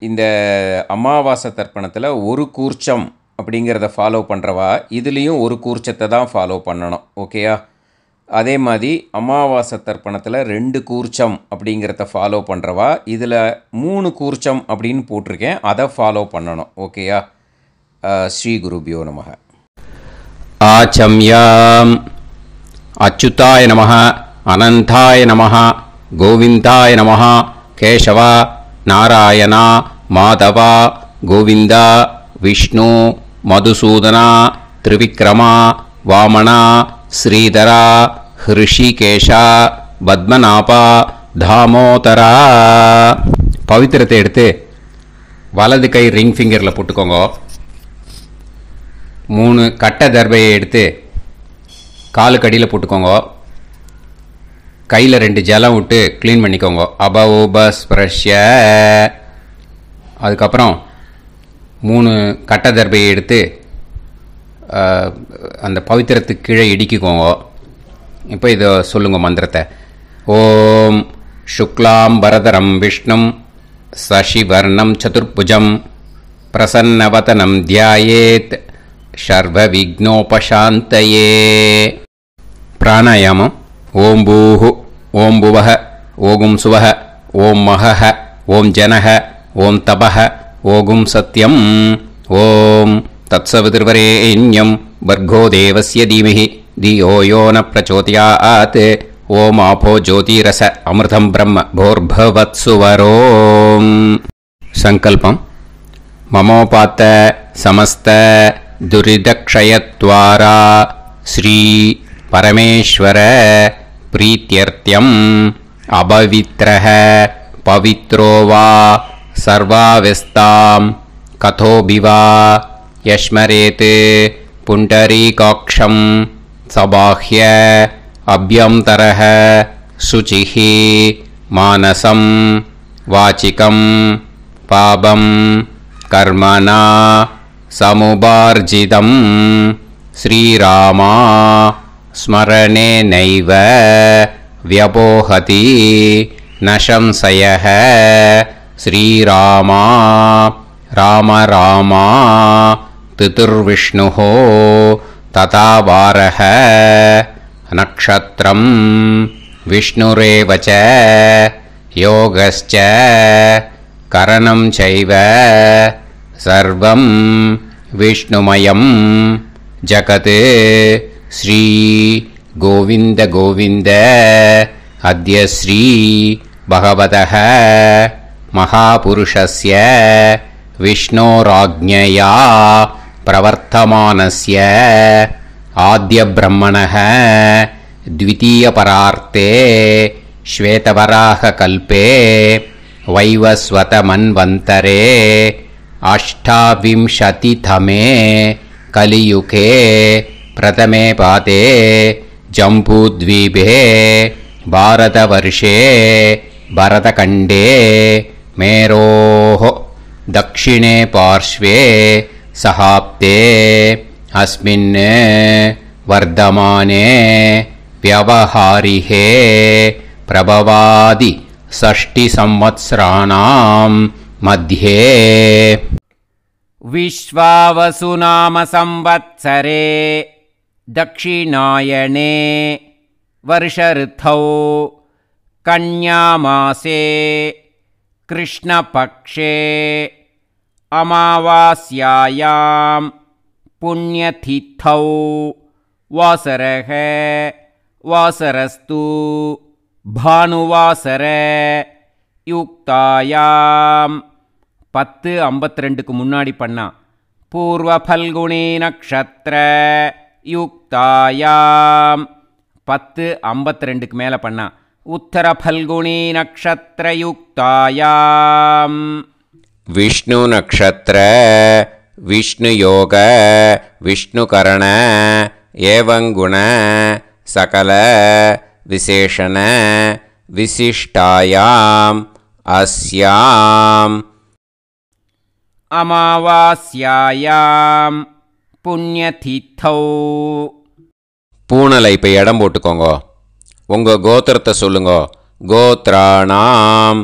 இந்த அமாவாசை தர்ப்பணத்தில் ஒரு கூர்ச்சம் அப்படிங்கிறத ஃபாலோ பண்ணுறவா இதுலேயும் ஒரு கூர்ச்சத்தை தான் ஃபாலோ பண்ணணும். ஓகேயா? அதே மாதிரி அமாவாசை தர்ப்பணத்தில் 2 கூர்ச்சம் அப்படிங்கிறத ஃபாலோ பண்ணுறவா இதில் 3 கூர்ச்சம் அப்படின்னு போட்டிருக்கேன், அதை ஃபாலோ பண்ணணும். ஓகேயா? ஸ்ரீ குருபியோ நமः. ஆச்சம்யாம். அச்சுதாய நமः, அனந்தாய நமः, கோவிந்தாய நமः, கேசவா, நாராயணா, மாதவா, கோவிந்தா, விஷ்ணு, மதுசூதனா, திரிவிக்ரமா, வாமனா, ஸ்ரீதரா, ஹிருஷிகேஷா, பத்மநாபா, தாமோதரா. பவித்திரத்தை எடுத்து வலது கை ரிங் ஃபிங்கரில் போட்டுக்கோங்க. 3 கட்டை தர்பையை எடுத்து காலுக்கடியில் போட்டுக்கோங்க. கையில் 2 ஜலம் விட்டு க்ளீன் பண்ணிக்கோங்க. அபஓபஸ்பிரஷ்ய. அதுக்கப்புறம் 3 கட்டை தர்பையை எடுத்து அந்த பவித்திரத்துக்கு கீழே இடிக்கிக்கோங்க. இப்போ இதை சொல்லுங்க மந்திரத்தை. ஓம் சுக்லாம் பரதரம் விஷ்ணும் சசிவர்ணம் சதுர்புஜம் பிரசன்னவதனம் தியாயேத் சர்வ விக்னோபசாந்தயே. பிராணாயாமம். ஓம் பூஹு, ஓம் புவஹ, ஓகும் சுவஹ, ஓம் மஹஹ, ஓம் ஜனஹ, ஓம் தபஹ, ஓகும் சத்யம். ஓம் தத்சவிதுர்வரேண்யம் வர்கோ தேவஸ்ய தீமஹி தியோ யோ ந பிரச்சோதயாத். ஓம் ஆபோ ஜோதிரச அமிர்தம் பிரம்ம போர்பவத்சுவரோம். சங்கல்பம். மமோபாத்த சமஸ்த துரிதக்ஷயத்வாரா ஸ்ரீ பரமேஸ்வர பிரீத்யர்த்தியம் அபவித்ரஹ பவித்ரோ வா சர்வாவஸ்தாம் கதோபிவா யஸ்மரேத் புண்டரீகாக்ஷம் சபாஹ்ய அப்யந்தரஹ சுசிஹ மானசம் வாசிகம் பாபம் கர்மணா சமுபார்ஜிதம் ஸ்ரீராமா ஸ்மரணேனைவ வ்யபோஹதி நசம்சயः. ஸ்ரீராமா ராம ராமா திதிர்விஷ்ணுः ததா வாரः. நக்ஷத்ரம் விஷ்ணுரேவ ச யோகஸ்ச கரணம் சைவ சர்வம் விஷ்ணுமயம் ஜகத். ஸ்ரீ கோவிந்த கோவிந்த. அத்ய ஸ்ரீ பகவதः மகாபுருஷஸ்ய விஷ்ணோராஜ்ஞயா பிரவர்த்தமானஸ்ய ஆத்ய பிரம்மணः த்விதீயபரார்த்தே ஸ்வேதவராக கல்பே வைவஸ்வத மன்வந்தரே அஷ்டாவிம்சதிதமே கலியுகே பிரதமே பாதே ஜம்பூத்வீபே பாரதவர்ஷே பரதகண்டே மேரோः दक्षिणे पार्श्वे सहाप्ते अस्मिन् वर्धमाने व्यवहारिहे प्रभवादि 6 संवत्सराणां मध्ये विश्वावसुनाम संवत्सरे दक्षिणायने वर्षऋतौ कन्यामासे कृष्णपक्षे अमावास्यायां पुण्यतिथौ वासरः वासरस्तु भानुवासर युक्तायां 10:52க்கு முன்னாடி பண்ணா பூர்வ பல்குனி நக்ஷத்ர யுக்தாயாம் 10:52க்கு மேலே பண்ணா உத்தர பல்குனி நக்ஷத்ர யுக்தாயாம் விஷ்ணு நக்ஷத்ர விஷ்ணு யோக விஷ்ணுகரண ஏவங்குண சகல விசேஷண விசிஷ்டாயாம் அஸ்யாம் அமாவாஸ்யாயாம் புண்ணியதித்தௌ. பூனலை இப்போ இடம் போட்டுக்கோங்க. உங்கள் கோத்திரத்தை சொல்லுங்க. கோத்ராணாம்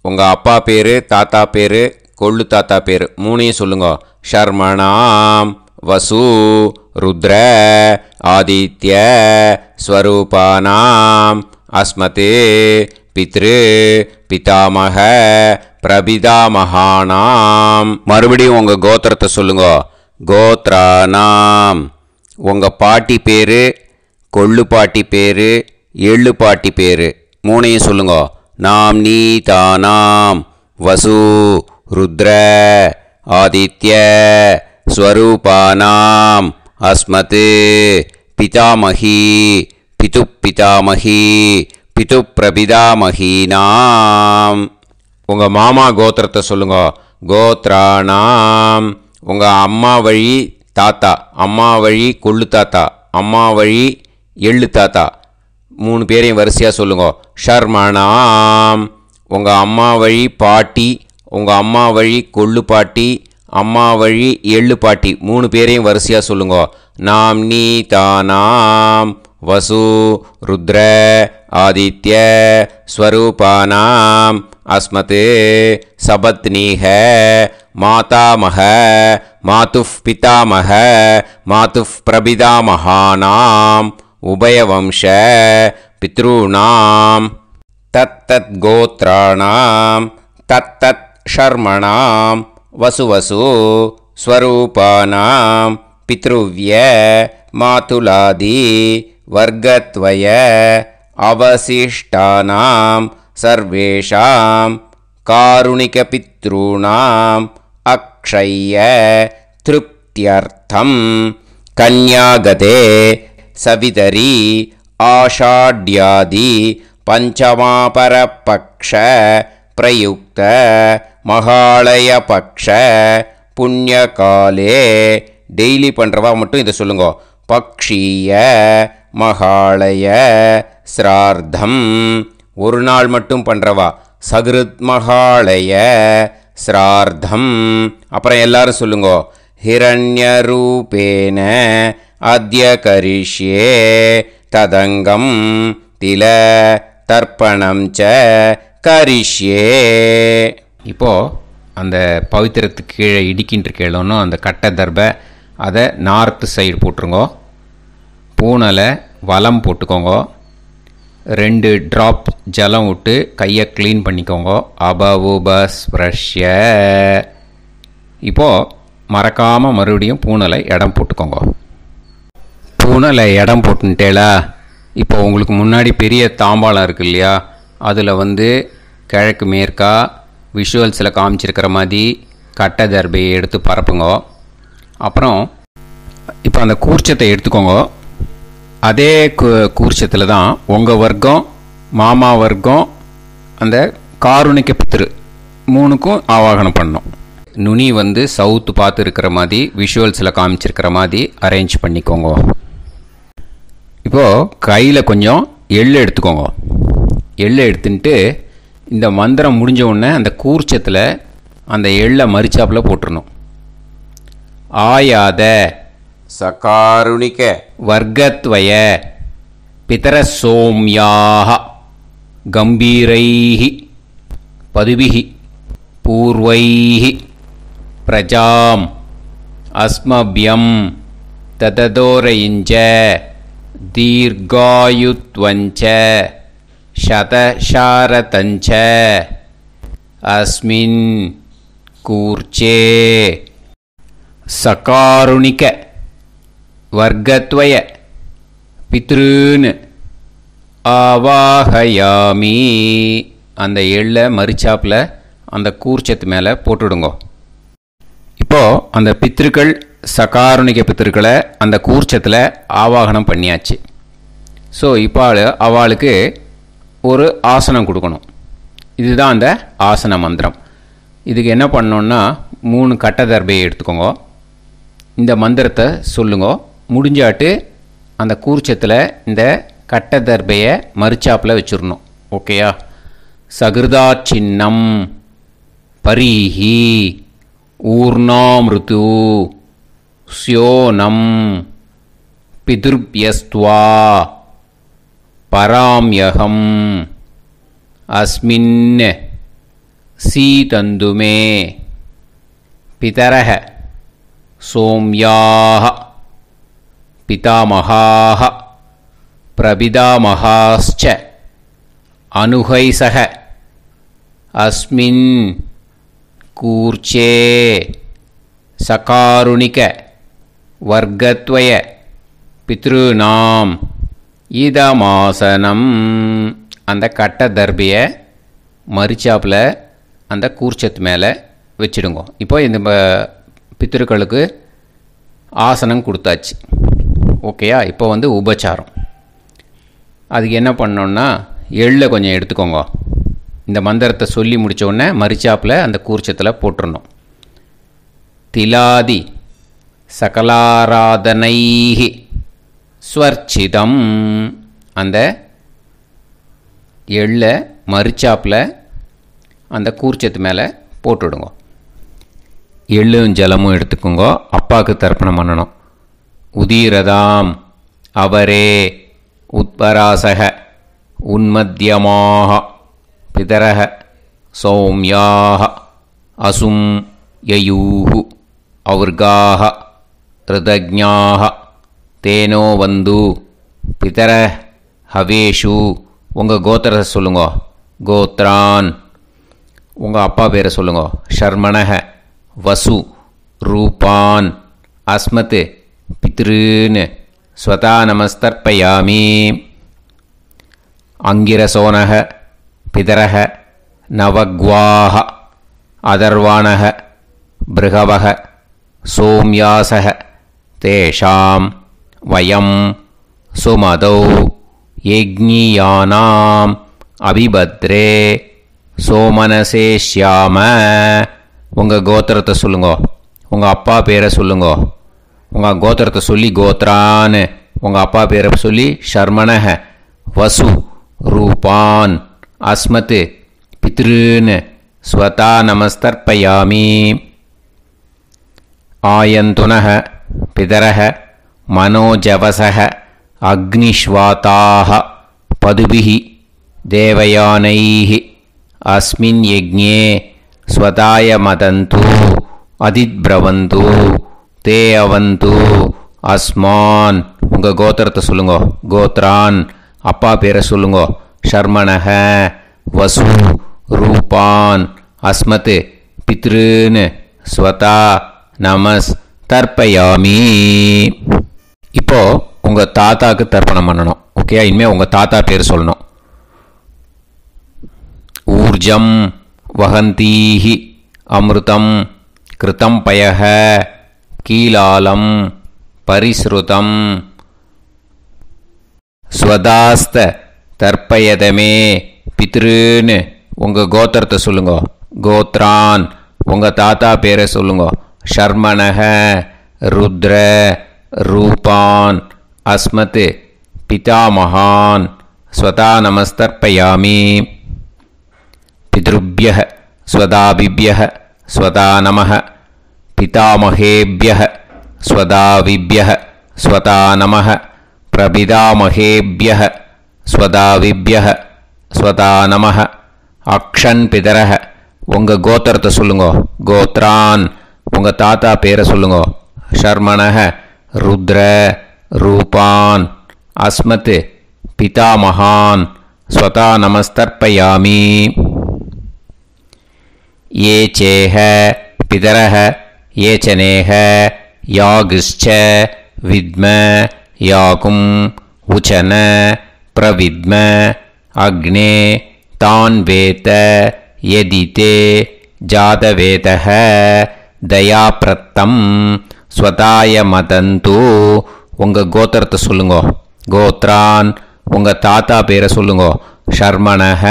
உங்கள் அப்பா பேர் தாத்தா பேர் கொள்ளு தாத்தா பேர். மூணையும் சொல்லுங்க. ஷர்மணாம் வசு ருத்ர ஆதித்ய ஸ்வரூபானாம் அஸ்மதே பித்ரு பிதாமக பிரபிதாமகானாம். மறுபடியும் உங்கள் கோத்திரத்தை சொல்லுங்க. கோத்ரானாம் உங்கள் பாட்டி பேர், கொள்ளு பாட்டி பேர், எள்ளு பாட்டி பேர். மூணையும் சொல்லுங்க. நாம் நீதானாம் வசு ருத்ர ஆதித்ய ஸ்வரூபானாம் அஸ்மத் பிதாமகி பிது பிதாமகி பிது பிரபிதாமகீனாம். உங்கள் மாமா கோத்திரத்தை சொல்லுங்க. கோத்ரானாம் உங்கள் அம்மா வழி தாத்தா, அம்மா வழி கொள்ளு தாத்தா, அம்மா வழி எள்ளு தாத்தா. 3 பேரையும் வரிசையாக சொல்லுங்க. ஷர்மணாம் உங்கள் அம்மா வழி பாட்டி, உங்கள் அம்மா வழி கொள்ளு பாட்டி, அம்மா வழி எள்ளு பாட்டி. 3 பேரையும் வரிசையாக சொல்லுங்க. நாம் நீதானாம் வசு ருத்ர ஆதித்ய ஸ்வரூபானாம் அஸ்மத் சபத்னீஹ மாதாமக மாதுஃப் பிதாமக மாதுஃப் பிரபிதாமகானாம் உபயவம்ச பித்ருணாம் தத்தத் கோத்ராணாம் தத்தத் ஷர்மணாம் வசுவசு ஸ்வரூபானாம் பித்ருவ்ய மாதுலாதி வர்க்கத்வய அவசிஷ்டானாம் சர்வேஷாம் காருணிகபித்ருணாம் அக்ஷய திருப்தியர்த்தம் கன்யாகதே சவிதரி ஆஷாட்யாதி பஞ்சமாபரபக்ஷ பிரயுக்த மகாலய பக்ஷ புண்ணியகாலே. டெய்லி பண்ணுறவா மட்டும் இதை சொல்லுங்க. பக்ஷீய மகாலய ஸ்ரார்த்தம். ஒரு நாள் மட்டும் பண்ணுறவா சகிருத் மகாலய ஸ்ரார்த்தம். அப்புறம் எல்லாரும் சொல்லுங்க. ஹிரண்யரூபேன அத்ய கரிஷ்யே ததங்கம் தில தர்ப்பணம் ச கரிஷ்யே. இப்போது அந்த பவித்திரத்துக்கு கீழே இடிக்கின்ற கேளோன்னு அந்த கட்டை தர்பை அதை நார்த்து சைடு போட்டுருங்கோ. பூனலை வலம் போட்டுக்கோங்க. 2 ட்ராப் ஜலம் விட்டு கையை க்ளீன் பண்ணிக்கோங்க. அபவுபஸ்ப்ரஷ்ய. இப்போது மறக்காமல் மறுபடியும் பூனலை இடம் போட்டுக்கோங்க. பூனலை இடம் போட்டுட்டேலா. இப்போ உங்களுக்கு முன்னாடி பெரிய தாம்பாளம் இருக்குது இல்லையா, அதில் கிழக்கு மேற்கா விஷுவல்ஸில் காமிச்சிருக்கிற மாதிரி கட்டை தர்பையை எடுத்து பரப்புங்க. அப்புறம் இப்போ அந்த கூர்ச்சத்தை எடுத்துக்கோங்க. அதே கூர்ச்சத்தில் தான் உங்கள் வர்க்கம், மாமா வர்க்கம், அந்த காருணிக்க பித்ரு 3க்கும் ஆவாகனம் பண்ணணும். நுனி சவுத்து பார்த்து இருக்கிற மாதிரி விஷுவல்ஸில் காமிச்சிருக்கிற மாதிரி அரேஞ்ச் பண்ணிக்கோங்க. இப்போது கையில் கொஞ்சம் எள்ளு எடுத்துக்கோங்க. எள்ளு எடுத்துட்டு இந்த மந்திரம் முடிஞ்ச உடனே அந்த கூர்ச்சத்தில் அந்த எள்ளை மரிச்சாப்பில் போட்டுடணும். ஆயாத சகாருணிக வர்க்கத்வய பிதர சோம்யாக கம்பீரைஹி பதுபிஹி பூர்வைஹி பிரஜாம் அஸ்மபியம் தததோரயிஞ்ச தீர்காயுத்வஞ்ச சதசாரதஞ்ச அஸ்மின் கூர்ச்சே சகாருணிக வர்க்கத்வய பித்ருன்னு ஆவாஹயாமி. அந்த எள்ளை மரிச்சாப்பில் அந்த கூர்ச்சத்து மேலே போட்டுடுங்க. இப்போது அந்த பித்ருக்கள், சகாருணிக பித்ருக்களை அந்த கூர்ச்சத்தில் ஆவாகனம் பண்ணியாச்சு. ஸோ இப்போ அவளுக்கு ஒரு ஆசனம் கொடுக்கணும். இதுதான் அந்த ஆசன மந்திரம். இதுக்கு என்ன பண்ணணுன்னா 3 கட்டை தர்பையை எடுத்துக்கோங்க. இந்த மந்திரத்தை சொல்லுங்க. முடிஞ்சாட்டு அந்த கூர்ச்சத்தில் இந்த கட்டை தர்பையை மரிச்சாப்பில் வச்சிடணும். ஓகேயா? சகிருதாச்சின்னம் பரீஹி ஊர்ணாமிருத்து ஸ்யோனம் பிதுர்பியஸ்த்வா பராம்யகம் அஸ்மின் சீதந்துமே பிதரஹ சோம்யாஹ பிதாமகாஹ பிரபிதாமகாஸ்ச அனுகைசக அஸ்மின் கூர்ச்சே சகாருணிக வர்க்கத்வய பித்ருநாம் இதமாசனம். அந்த கட்ட தர்பியை மரிச்சாப்பில் அந்த கூர்ச்சத்து மேலே வச்சிடுங்க. இப்போ இந்த பித்ருக்களுக்கு ஆசனம் கொடுத்தாச்சு. ஓகேயா? இப்போ உபச்சாரம். அதுக்கு என்ன பண்ணோன்னா எள்ளை கொஞ்சம் எடுத்துக்கோங்க. இந்த மந்திரத்தை சொல்லி முடித்தோடனே மரிச்சாப்பில் அந்த கூர்ச்சத்தில் போட்டுடணும். திலாதி சகலாராதனைஹி ஸ்வர்ச்சிதம். அந்த எள்ளை மரிச்சாப்பில் அந்த கூர்ச்சத்து மேலே போட்டுவிடுங்க. எள்ளும் ஜலமும் எடுத்துக்கோங்க. அப்பாவுக்கு தர்ப்பணம் பண்ணணும். உதீரதாம் அவரே உத்பராசக உன்மத்தியமாக பிதரக சௌமியாக அசும் யயூஹு அவர்காக ரிதஜ்ஞாக தேனோ வந்து பிதர ஹவேஷு. உங்கள் கோத்திரத்தை சொல்லுங்க. கோத்ரான். உங்கள் அப்பா பேரை சொல்லுங்க. ஷர்மணக வசு ரூபான் அஸ்மத் பித்ருன்னு ஸ்வதா நமஸ்தர்ப்பயாமி. அங்கிரசோனக பிதரக நவக்வாஹ அதர்வாணக பிருகவக சோம்யாசக தேஷாம் வயம் சுமதௌ யஜ்ஞியானாம் அபிபத்ரே சோமனசேஷ்யாம. உங்கள் கோத்திரத்தை சொல்லுங்க. உங்கள் அப்பா பேரை சொல்லுங்க. உங்கள் கோத்திரத்தை சொல்லி கோத்ரான்னு, உங்கள் அப்பா பேரை சொல்லி ஷர்மணக வசு ரூபான் அஸ்மத் பித்ருன்னு ஸ்வதா நமஸ்தர்ப்பயாமி. ஆயந்துனக பிதரக மனோஜவசக அக்னிஷ்வாதாக பதுபிஹி தேவயானைஹி அஸ்மின் யஜ்ஞே ஸ்வதாய மதந்து அதித்பிரவந்து தே அவது அஸ்மான். உங்கள் கோத்திரத்தை சொல்லுங்க. கோத்ரான். அப்பா பேரை சொல்லுங்க. ஷர்மணக வசு ரூபான் அஸ்மத் பித்ருன்னு ஸ்வதா நமஸ் தர்ப்பயாமி. இப்போ உங்கள் தாத்தாவுக்கு தர்ப்பணம் பண்ணணும். ஓகே? இனிமேல் உங்கள் தாத்தா பேர் சொல்லணும். ஊர்ஜம் வஹந்தீஹி அமிர்தம் கிருதம் பயஹ கீலாலம் பரிஸ்ருதம் ஸ்வதாஸ்த தர்ப்பயதமே பித்ருன்னு. உங்கள் கோத்திரத்தை சொல்லுங்க. கோத்ரான். உங்கள் தாத்தா பேரை சொல்லுங்க. ஷர்மணக ருத்ர ரூபான் அஸ்மத் பிதாமகான் ஸ்வதா நமஸ்தர்ப்பயாமி. பித்ருப்யஹ ஸ்வதாபிப்யஹ ஸ்வதா நமஹ பிதாமகேப்யஹ ஸ்வதாவிப்யஹ ஸ்வதா நமஹ பிரபிதாமகேப்யஹ ஸ்வதாவிப்யஹ ஸ்வதா நமஹ. அக்ஷன் பிதரஹ. உங்கள் கோத்திரத்தை சொல்லுங்க. கோத்ரான். உங்கள் தாத்தா பேரை சொல்லுங்க. ஷர்மணக ருத்ர ரூபான் அஸ்மத் பிதாமகான் ஸ்வதா நமஸ்தர்ப்பயாமி. ये चेह पितरः ये चनेह यागश्च विद्म याकुं उचन प्रविद्म अग्ने तान् वेत यदिते जातवेतः दयाप्रत्तं स्वताय मदन्तु. உங்கள் கோத்திரத்தை சொல்லுங்க. கோத்ரான். உங்கள் தாத்தா பேரை சொல்லுங்க. ஷர்மணக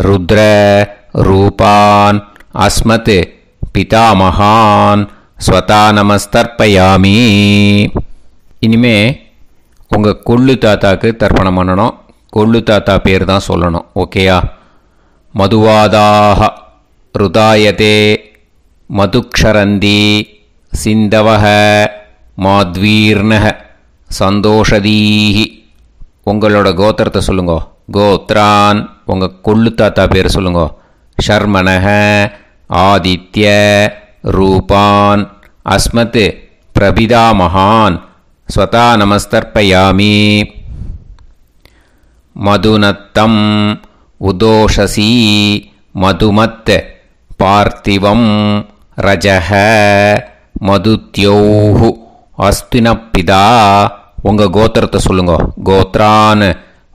ருத்ர ரூபான் அஸ்மத் பிதாமகான் ஸ்வதா நமஸ்தர்ப்பயாமி. இனிமே உங்கள் கொள்ளு தாத்தாக்கு தர்ப்பணம் பண்ணணும். கொள்ளு தாத்தா பேர் தான் சொல்லணும். ஓகேயா? மதுவாதாக ருதாயதே மதுக்ஷரந்தி சிந்தவஹ மாத்வீர்ணஹ சந்தோஷதீஹி. உங்களோட கோத்திரத்தை சொல்லுங்க. கோத்ரான். உங்கள் கொள்ளு தாத்தா பேர் சொல்லுங்க. ஷர்மணக ஆதித்ய रूपान् अस्मत् प्रपितामहान् स्वता नमस्तर्पयामि मधुनत्तम् उदोषसी मधुमत् पार्थिवं रजः मधुत्योः अस्तिनपिदा உங்கள் கோத்திரத்தை சொல்லுங்க. கோத்ரான்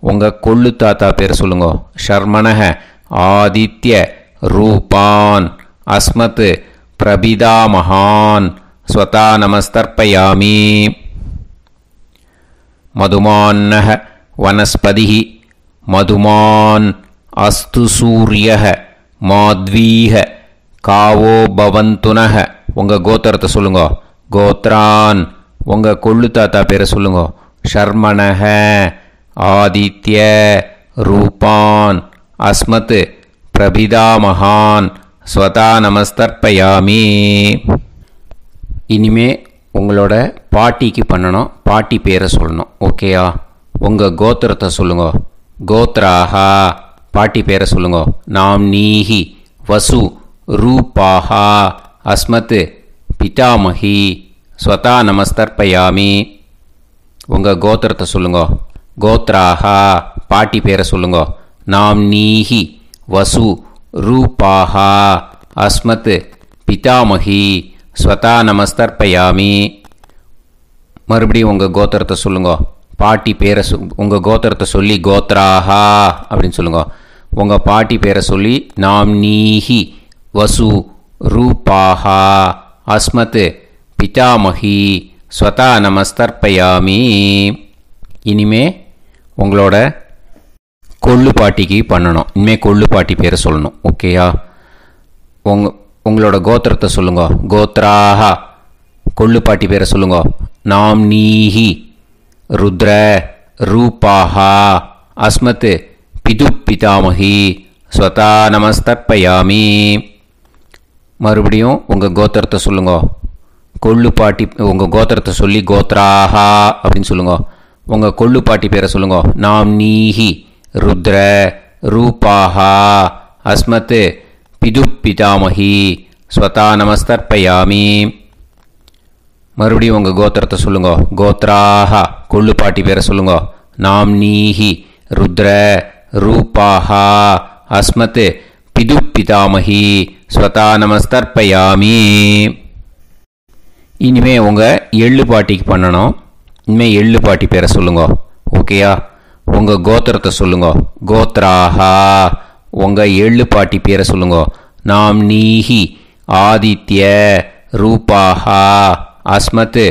உங்கள் கொள்ளு தாத்தா பேர் சொல்லுங்க. ஷர்மணஹ ஆதித்ய ரூபான் அஸ்மத் பிரபிதாமஹான் ஸ்வதா நமஸ்தர்ப்பயாமி மதுமான்னஹ வனஸ்பதிஹ மதுமான் அஸ்து சூரியஹ மாத்வீஹ காவோ பவந்துனஹ உங்கள் கோத்திரத்தை சொல்லுங்க. கோத்ரான் உங்கள் கொள்ளு தாத்தா பேரை சொல்லுங்க. ஷர்மணஹ ஆதித்ய ரூபான் அஸ்மத் பிரபிதாமஹான் ஸ்வதா நமஸ்தர்ப்பயாமி. இனிமே உங்களோட பாட்டிக்கு பண்ணணும். பாட்டி பேரை சொல்லணும். ஓகேயா? உங்கள் கோத்திரத்தை சொல்லுங்க. கோத்ராஹா பாட்டி பேரை சொல்லுங்க. நாம் நீஹி வசு ரூபாஹா அஸ்மத் பிதாமஹி ஸ்வதா நமஸ்தர்ப்பயாமி. உங்கள் கோத்திரத்தை சொல்லுங்க. கோத்ராஹா பாட்டி பேரை சொல்லுங்க. நாம் நீஹி வசு ரூபாஹா அஸ்மத் பிதாமஹி ஸ்வதா நமஸ்தர்ப்பயாமி. மறுபடியும் உங்கள் கோத்திரத்தை சொல்லுங்க. பாட்டி பேரை உங்கள் கோத்திரத்தை சொல்லி கோத்ராஹா அப்படின்னு சொல்லுங்க. உங்கள் பாட்டி பேரை சொல்லி நாம் நீஹி வசு ரூபாஹா அஸ்மத் பிதாமஹி ஸ்வதா நமஸ்தர்ப்பயாமி. இனிமே உங்களோட கொள்ளு பாட்டிக்கு பண்ணணும். இனிமேல் கொள்ளு பாட்டி பேரை சொல்லணும். ஓகேயா? உங்களோட கோத்திரத்தை சொல்லுங்க. கோத்ராஹா கொள்ளு பாட்டி பேரை சொல்லுங்க. நாம் நீஹி ருத்ர ரூபாஹா அஸ்மத் பிது பிதாமஹி ஸ்வதா நமஸ்தர்ப்பயாமி. மறுபடியும் உங்கள் கோத்திரத்தை சொல்லுங்க. கொள்ளு பாட்டி உங்கள் கோத்திரத்தை சொல்லி கோத்ராஹா அப்படின்னு சொல்லுங்க. உங்கள் கொள்ளு பாட்டி பேரை சொல்லுங்க. நாம் நீஹி ருத்ர ரூபாஹா அஸ்மத் பிது பிதாமஹி ஸ்வதா நமஸ்தர்ப்பயாமி. மறுபடியும் உங்கள் கோத்திரத்தை சொல்லுங்க. கோத்ராஹா கொள்ளு பாட்டி பேரை சொல்லுங்க. நாம் நீஹி ருத்ர ரூபாஹா அஸ்மத் பிது பிதாமஹி ஸ்வதா நமஸ்தர்ப்பயாமி. இனிமே உங்கள் எள்ளு பாட்டிக்கு பண்ணணும். இனிமேல் எள்ளு பாட்டி பேரை சொல்லுங்க. ஓகேயா? உங்கள் கோத்திரத்தை சொல்லுங்க. கோத்ராஹா உங்கள் எள்ளு பாட்டி பேரை சொல்லுங்க. நாம் நீஹி ஆதித்ய ரூபாஹா அஸ்மத்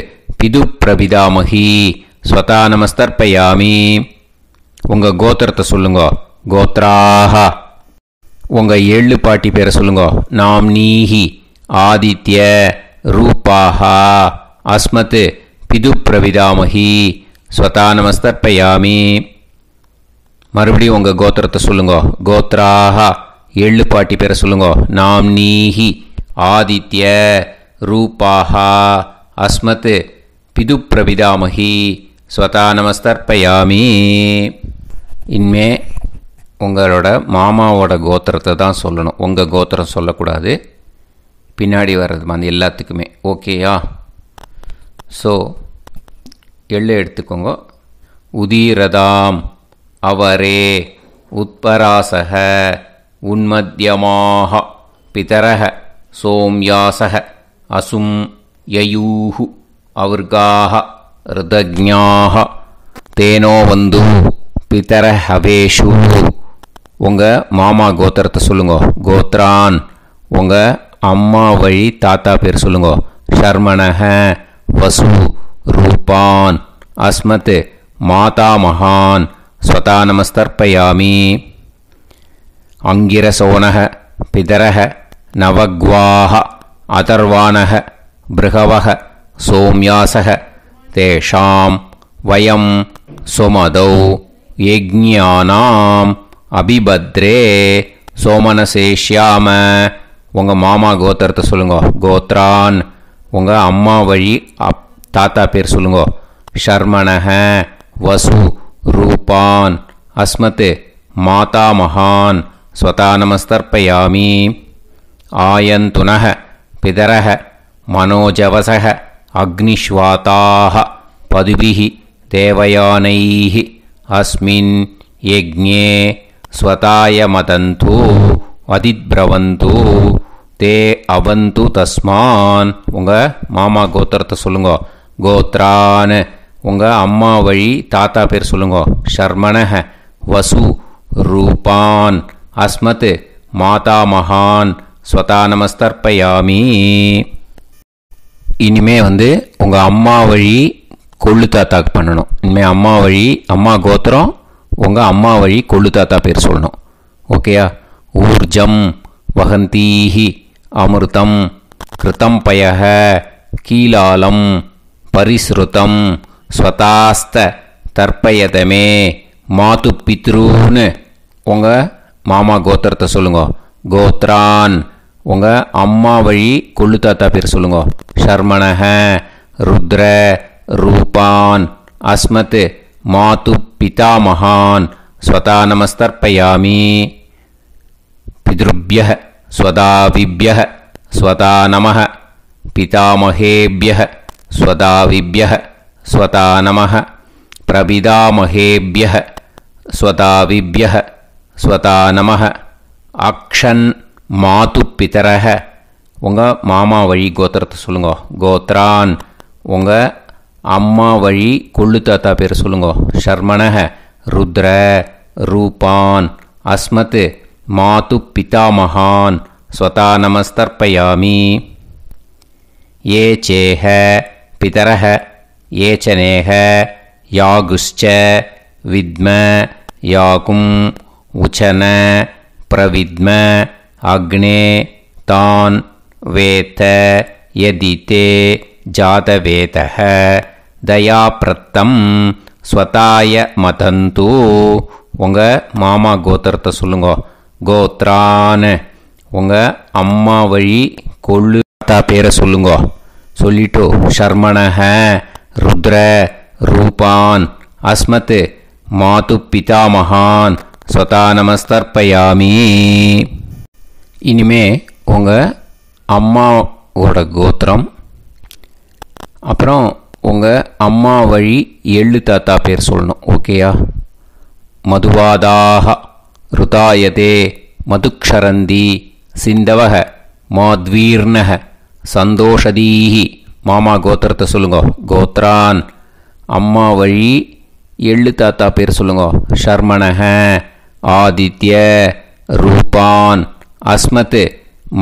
பிது பிரபிதாமஹி ஸ்வதா நமஸ்தர்ப்பயாமி. உங்கள் கோத்திரத்தை சொல்லுங்க. கோத்ராஹா உங்கள் எள்ளு பாட்டி பேரை சொல்லுங்க. நாம் நீஹி ஆதித்ய ரூபாஹா அஸ்மத் பிது பிரபிதாமஹி ஸ்வதா நமஸ்தர்ப்பயாமி. மறுபடியும் உங்கள் கோத்திரத்தை சொல்லுங்க. கோத்ராஹா எள்ளு பாட்டி பேரை சொல்லுங்க. நாம் நீஹி ஆதித்ய ரூபாஹா அஸ்மத் பிது பிரபிதாமஹி ஸ்வதா நமஸ்தர்ப்பயாமி. இனிமே உங்களோட மாமாவோட கோத்திரத்தை தான் சொல்லணும். உங்கள் கோத்திரம் சொல்லக்கூடாது. பின்னாடி வர்றது வந்து எல்லாத்துக்குமே. ஓகேயா? ஸோ எள்ளு எடுத்துக்கோங்க. உதீரதாம் அவரே உத்பராசக உன்மத்யமாக பிதரக சோம்யாசக அசும் யயூஹு அவர்காக ருதஜ்ஞாக தேனோ வந்து பிதர ஹவேஷு. உங்கள் மாமா கோத்திரத்தை சொல்லுங்க. கோத்ரான் உங்கள் அம்மா வழி தாத்தா பேர் சொல்லுங்க. ஷர்மணஹ வசு ரூபான் அஸ்மத் மாதாமஹான் ஸ்வதா நமஸ்தர்ப்பயாமி. அங்கிரசோனஹ பிதரஹ நவக்வாஹ அதர்வாணஹ பிருகவஹ சோம்யாசஹ தேஷாம் வயம் சுமதௌ யஜ்ஞானாம் அபிபத்ரே சோமனசேஷ்யாம. உங்கள் மாமா கோத்திரத்தை சொல்லுங்க. கோத்ரான் உங்கள் அம்மா வழி தாத்தா பேர் சொல்லுங்க. ஷர்மணஹ வசு ரூபான் அஸ்மத் மாதாமஹான் ஸ்வதா நமஸ்தர்ப்பயாமி. ஆயந்துனஹ பிதரஹ மனோஜவசஹ அக்னிஷ்வாதாஹ பதுபிஹி தேவயானைஹ அஸ்மின் யஜ்ஞே ஸ்வதாய மதந்து அதித்பிரவந்து தே அவந்து தஸ்மான். உங்கள் மாமா கோத்திரத்தை சொல்லுங்க. கோத்ரான் உங்கள் அம்மா வழி தாத்தா பேர் சொல்லுங்க. ஷர்மணஹ வசு ரூபான் அஸ்மத் மாதாமகான் ஸ்வதா நமஸ்தர்ப்பயாமி. இனிமே உங்கள் அம்மா வழி கொள்ளு தாத்தாக்கு பண்ணணும். இனிமேல் அம்மா வழி அம்மா கோத்திரம் உங்கள் அம்மா வழி கொள்ளு தாத்தா பேர் சொல்லணும். ஓகேயா? ஊர்ஜம் வகந்தீஹி அமிர்தம் கிருதம் பயஹ கீலாலம் பரிஸ்ருதம் ஸ்வதாஸ்த தர்ப்பயதமே மாது பித்ரூன்னு உங்கள் மாமா கோத்திரத்தை சொல்லுங்க. கோத்ரான் உங்கள் அம்மா வழி கொள்ளு தாத்தா பேர் சொல்லுங்க. ஷர்மணஹ ருத்ர ரூபான் அஸ்மத் மாது பிதாமகான் ஸ்வதா நமஸ்தர்ப்பயாமி. பித்ருப்யஹ ஸ்வதாவிப்யஹ ஸ்வதா நமஹ பிதாமகேப்யஹ ஸ்வதாவிப்யஹ ஸ்வதா நமஹ பிரபிதாமகேப்யஹ ஸ்வதாவிப்யஹ ஸ்வதா நமஹ. அக்ஷன் மாது பிதரஹ உங்கள் மாமா வழி கோத்திரத்தை சொல்லுங்க. கோத்ரான் உங்கள் அம்மா வழி கொள்ளு தாத்தா பேர் சொல்லுங்க. ஷர்மணஹ ருத்ர ரூபான் அஸ்மத் மாது பிதாமகான் ஸ்வதா நமஸ்தர்ப்பயாமி. ஏ சேஹ பிதரஹ ஏச்சனேஹ யாகுஷ்ச வித்ம யாகும் உச்சன பிரவித்ம அக்னே தான் வேத யதிதே ஜாதவேதஹ தயாப்ரத்தம் ஸ்வதாய மதந்து. உங்கள் மாமா கோத்திரத்தை சொல்லுங்க. கோத்ரான் உங்கள் அம்மா வழி கொள்ளு தாத்தா பேரை சொல்லுங்க. சொல்லிட்டு ஷர்மணஹ ருத்ர ரூபான் அஸ்மத் மாது பிதாமகான் ஸ்வதா நமஸ்தர்ப்பயாமி. இனிமே உங்கள் அம்மாவோட கோத்திரம் அப்புறம் உங்கள் அம்மா வழி எள்ளு தாத்தா பேர் சொல்லணும். ஓகேயா? மதுவாதாக ருதாயதே மதுக்ஷரந்தி சிந்தவக மாத்வீர்ணக சந்தோஷதீஹி. மாமா கோத்திரத்தை சொல்லுங்க. கோத்ரான் அம்மா வழி எள்ளு தாத்தா பேர் சொல்லுங்க. ஷர்மணஹ ஆதித்ய ரூபான் அஸ்மத்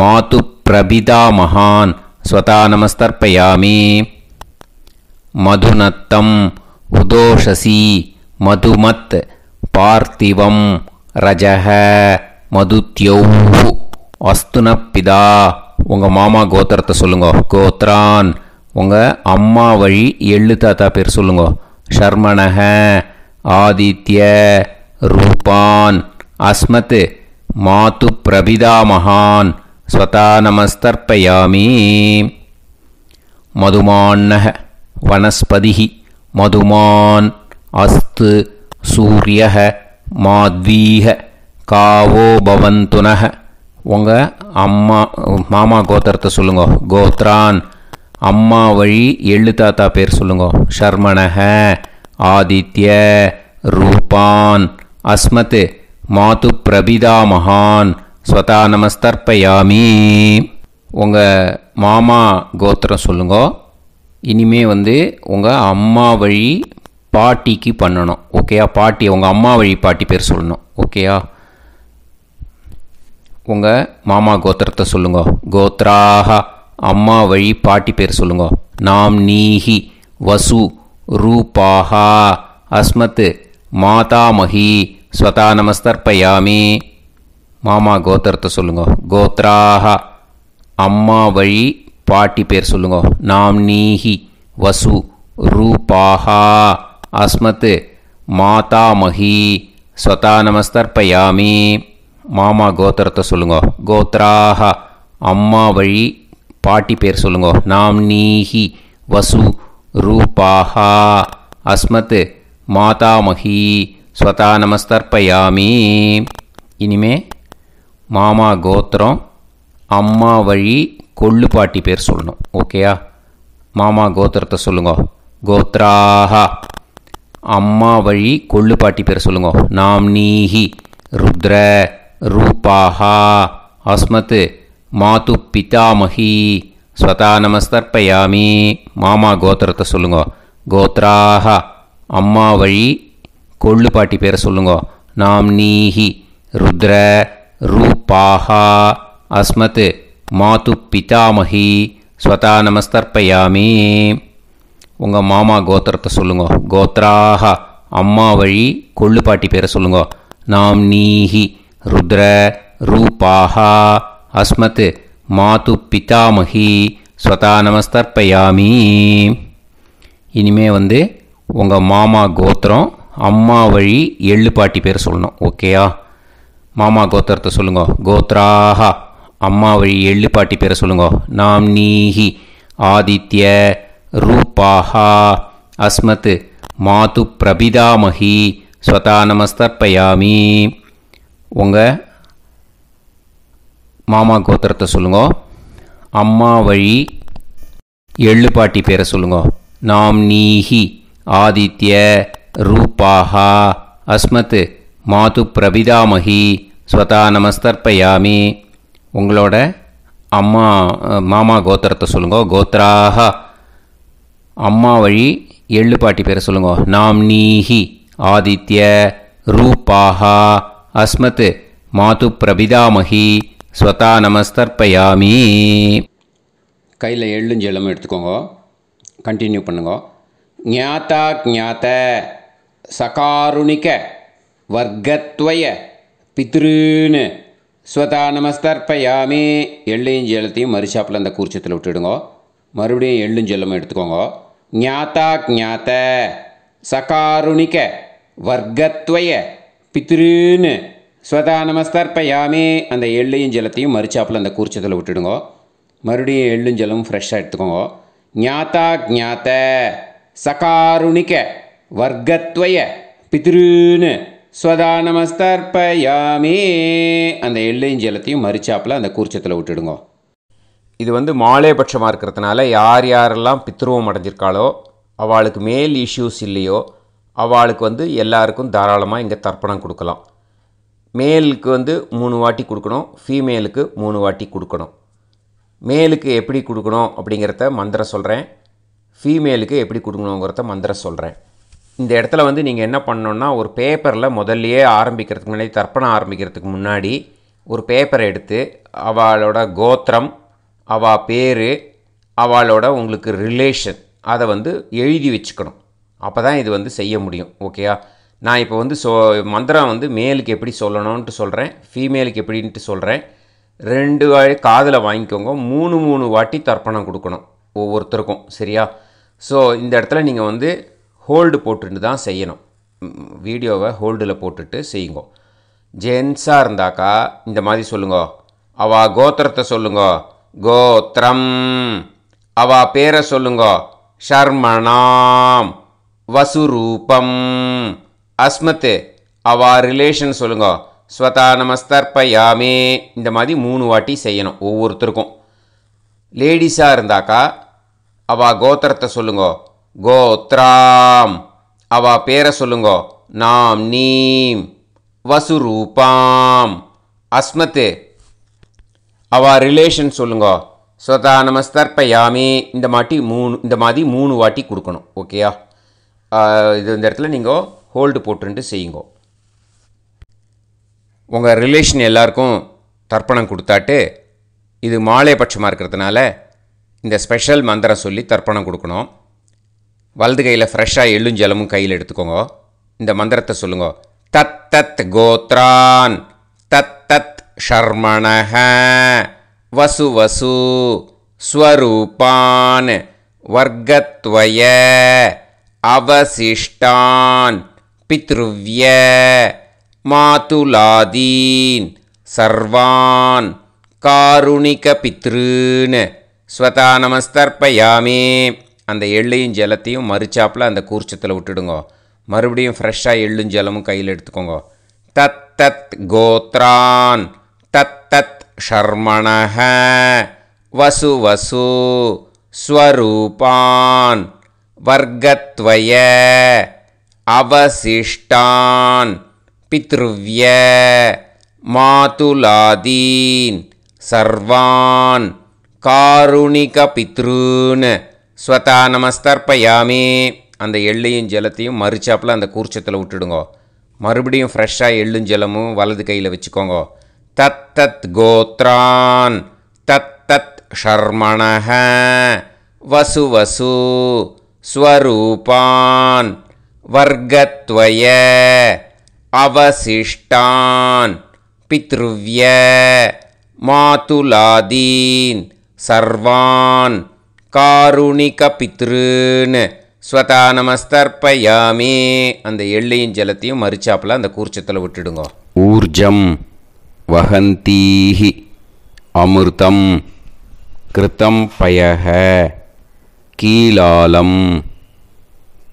மாது பிரபிதாமகான் ஸ்வதா நமஸ்தர்ப்பயாமி. மதுநத்தம் உதோஷசி மதுமத் பார்த்திவம் ரஜஹ மதுத்யௌ அஸ்துனப்பிதா. உங்கள் மாமா கோத்திரத்தை சொல்லுங்க. கோத்ரான் உங்கள் அம்மா வழி எள்ளு தாத்தா பேர் சொல்லுங்க. ஷர்மணஹ ஆதித்ய ரூபான் அஸ்மத் மாது பிரபிதாமகான் ஸ்வதா நமஸ்தர்ப்பயாமி. மதுமான்னஹ வனஸ்பதிஹி மதுமான் அஸ்து சூரியஹ மாத்வீஹ காவோ பவந்துனஹ. உங்கள் மாமா கோத்திரத்தை சொல்லுங்க. கோத்ரான் அம்மா வழி எள்ளு தாத்தா பேர் சொல்லுங்க. ஷர்மணஹ ஆதித்ய ரூபான் அஸ்மத் மாது பிரபிதாமகான் ஸ்வதா நமஸ்தர்ப்பயாமி. உங்கள் மாமா கோத்திரம் சொல்லுங்க. இனிமே உங்கள் அம்மா வழி பாட்டிக்கு பண்ணணும். ஓகேயா? பாட்டி உங்கள் அம்மா வழி பாட்டி பேர் சொல்லணும். ஓகேயா? உங்கள் மாமா கோத்திரத்தை சொல்லுங்க. கோத்ராக அம்மா வழி பாட்டி பேர் சொல்லுங்க. நாம் நீஹி வசு ரூபாஹா அஸ்மத் மாதாமகி ஸ்வதா நமஸ்தர்ப்பயாமி. மாமா கோத்திரத்தை சொல்லுங்க. கோத்ராக அம்மா வழி பாட்டி பேர் சொல்லுங்க. நாம் நீஹி வசு ரூபாஹா அஸ்மத் மாதாமகி ஸ்வதா நமஸ்தர்ப்பயாமி. மாமா கோத்திரத்தை சொல்லுங்க. கோத்ராக அம்மா வழி பாட்டி பேர் சொல்லுங்க. நாம் நீஹி வசு ரூபாஹா அஸ்மத் மாதாமகி ஸ்வதா நமஸ்தர்ப்பயாமி. இனிமே மாமா கோத்திரம் அம்மா வழி கொள்ளு பாட்டி பேர் சொல்லணும். ஓகேயா? மாமா கோத்திரத்தை சொல்லுங்க. கோத்ராஹா. அம்மா வழி கொள்ளு பாட்டி பேர் சொல்லுங்க. நாம்னீஹி ருத்ர ரூபாஹா அஸ்மத் மாது பிதாமஹி ஸ்வதா நமஸ்தர்ப்பயாமி. மாமா கோத்திரத்தை சொல்லுங்க. கோத்ராஹா. அம்மா வழி கொள்ளு பாட்டி பேரை சொல்லுங்க. நாம்னீஹி ருத்ர ரூபாஹா அஸ்மத் மாது பிதாமஹி ஸ்வதா நமஸ்தர்ப்பயாமி. உங்கள் மாமா கோத்திரத்தை சொல்லுங்க. கோத்ராஹா. அம்மா வழி கொள்ளு பாட்டி பேரை சொல்லுங்க. நாம்னீஹி ருத்ர ரூபாஹா அஸ்மத் மாது பிதாமஹி ஸ்வதா நமஸ்தர்ப்பயாமி. இனிமே உங்கள் மாமா கோத்திரம் அம்மா வழி எள்ளு பாட்டி பேர் சொல்லணும். ஓகேயா? மாமா கோத்திரத்தை சொல்லுங்க. கோத்ராஹா. அம்மா வழி எள்ளு பாட்டி பேரை சொல்லுங்க. நாம்னீஹி ஆதித்ய ரூபாஹா அஸ்மத் மாது பிரபிதாமஹி ஸ்வதா நமஸ்தர்ப்பயாமி. உங்கள் மாமா கோத்திரத்தை சொல்லுங்க. அம்மா வழி எள்ளு பாட்டி பேரை சொல்லுங்க. நாம்னீஹி ஆதித்ய ரூபாஹா அஸ்மத் மாது பிரபிதாமஹி ஸ்வதா நமஸ்தர்ப்பயாமி. உங்களோட மாமா கோத்திரத்தை சொல்லுங்க. கோத்ராஹா. அம்மா வழி எள்ளு பாட்டி பேரை சொல்லுங்க. நாம்னீஹி ஆதித்ய ரூபாஹா அஸ்மத் மாது பிரபிதாமஹி ஸ்வதா நமஸ்தர்ப்பயாமி. கையில் எள்ளும் ஜலமும் எடுத்துக்கோங்க. கண்டினியூ பண்ணுங்க. ஞாதா ஞாத சகாருணிக வர்க்கத்வய பித்ருன்னு ஸ்வதா நமஸ்தர்ப்பயாமி. எள்ளையும் ஜலத்தையும் மறுச்சாப்பில் அந்த கூர்ச்சத்தில் விட்டுடுங்க. மறுபடியும் எள்ளும் ஜலமும் எடுத்துக்கோங்க. ஞாதா ஞாத சகாருணிக வர்க்கத்வய பித்ருன்னு ஸ்வதா நமஸ்தர்ப்பயாமி. அந்த எள்ளையும் ஜலத்தையும் மறுச்சாப்பில் அந்த கூர்ச்சத்தில் விட்டுடுங்க. மறுபடியும் எள்ளும் ஜலமும் ஃப்ரெஷ்ஷாக எடுத்துக்கோங்க. ஞாதா ஞாத சகாருணிக வர்க்கத்வய பித்ருன்னு ஸ்வதா நமஸ்தர்ப்பயாமி. அந்த எள்ளையும் ஜலத்தையும் மறுச்சாப்பில் அந்த கூர்ச்சத்தில் விட்டுடுங்க. இது மாலேபட்சமாக இருக்கிறதுனால யார் யாரெல்லாம் பித்ருவம் அடைஞ்சிருக்காளோ அவளுக்கு மேல் இஷ்யூஸ் இல்லையோ அவளுக்கு எல்லாருக்கும் தாராளமாக இங்கே தர்ப்பணம் கொடுக்கலாம். மேலுக்கு 3 வாட்டி கொடுக்கணும், ஃபீமேலுக்கு 3 வாட்டி கொடுக்கணும். மேலுக்கு எப்படி கொடுக்கணும் அப்படிங்கிறத மந்திரம் சொல்கிறேன், ஃபீமேலுக்கு எப்படி கொடுக்கணுங்கிறத மந்திரம் சொல்கிறேன். இந்த இடத்துல நீங்கள் என்ன பண்ணணுன்னா, ஒரு பேப்பரில் முதல்லையே ஆரம்பிக்கிறதுக்கு முன்னாடி, தர்ப்பணம் ஆரம்பிக்கிறதுக்கு முன்னாடி ஒரு பேப்பரை எடுத்து அவளோட கோத்திரம், அவள் பேர், அவளோட உங்களுக்கு ரிலேஷன் அதை எழுதி வச்சுக்கணும். அப்போ தான் இது செய்ய முடியும். ஓகேயா? நான் இப்போ மந்திரம் மேலுக்கு எப்படி சொல்லணும்ன்ட்டு சொல்கிறேன், ஃபீமேலுக்கு எப்படின்ட்டு சொல்கிறேன். 2 காதில் வாங்கிக்கோங்க. 3 வாட்டி தர்ப்பணம் கொடுக்கணும் ஒவ்வொருத்தருக்கும். சரியா? ஸோ இந்த இடத்துல நீங்கள் ஹோல்டு போட்டுட்டு தான் செய்யணும். வீடியோவை ஹோல்டில் போட்டுட்டு செய்யுங்க. ஜென்ஸாக இருந்தாக்கா இந்த மாதிரி சொல்லுங்க. அவா கோத்திரத்தை சொல்லுங்க. கோத்திரம். அவா பேரை சொல்லுங்க. ஷர்மணாம் வசுரூபம் அஸ்மத். அவா ரிலேஷன் சொல்லுங்க. ஸ்வதா நமஸ்தர்ப்பயாமி. இந்த மாதிரி 3 வாட்டி செய்யணும் ஒவ்வொருத்தருக்கும். லேடிஸாக இருந்தாக்கா அவா கோத்திரத்தை சொல்லுங்க. கோத்ராம். அவா பேரை சொல்லுங்க. நாம் நீம் வசுரூபாம் அஸ்மத். அவா ரிலேஷன் சொல்லுங்க. ஸ்வதா நமஸ்தர்ப்பயாமி. இந்த மாதிரி 3 வாட்டி கொடுக்கணும். ஓகேயா? இந்த இடத்துல நீங்கள் ஹோல்டு போட்டுட்டு செய்யுங்க. உங்கள் ரிலேஷன் எல்லாருக்கும் தர்ப்பணம் கொடுத்தாட்டு இது மாலைபட்சமாக இருக்கிறதுனால இந்த ஸ்பெஷல் மந்திரம் சொல்லி தர்ப்பணம் கொடுக்கணும். வலது கையில் ஃப்ரெஷ்ஷாக எள்ளும் ஜலமும் கையில் எடுத்துக்கோங்க. இந்த மந்திரத்தை சொல்லுங்க. தத் தத் கோத்ரான் தத் தத் ஷர்மணஹ வசு வசு ஸ்வரூபான் வர்க்கத்வய அவசிஷ்டான் பித்ருவ்ய மாதுலாதீன் சர்வான் காருணிக பித்ருன்னு ஸ்வதா நமஸ்தர்ப்பயாமி. அந்த எள்ளையும் ஜலத்தையும் மறுச்சாப்பில் அந்த கூர்ச்சத்தில் விட்டுடுங்க. மறுபடியும் ஃப்ரெஷ்ஷாக எள்ளும் ஜலமும் கையில் எடுத்துக்கோங்க. தத் தத் கோத்ரான் தத் தத் ஷர்மணஹ வசு வசு ஸ்வரூபான் வர்க்கத்வய அவசிஷ்டான் பித்ருவ்ய மாதுலாதீன் சர்வான் காருணிக பித்ருன் ஸ்வதா நமஸ்தர்ப்பயாமி. அந்த எள்ளையும் ஜலத்தையும் மறுச்சாப்பில் அந்த கூர்ச்சத்தில் விட்டுடுங்கோ. மறுபடியும் ஃப்ரெஷ்ஷாக எள்ளும் ஜலமும் வலது கையில் வச்சுக்கோங்க. தத் தத் கோத்ரான் தத் தத் ஷர்மணஹ வசு வசு ஸ்வரூபான் வர்க்கத்வய அவசிஷ்டான் பித்ருவ்ய மாதுலாதீன் சர்வான் காருணிக பித்ருன் ஸ்வதா நமஸ்தர்ப்பயாமி. அந்த எள்ளையும் ஜலத்தையும் மறுச்சாப்பில் அந்த கூர்ச்சத்தில் விட்டுடுங்க. ஊர்ஜம் வஹந்தீஹி அமிர்தம் கிருதம் பயஹ கீலாலம்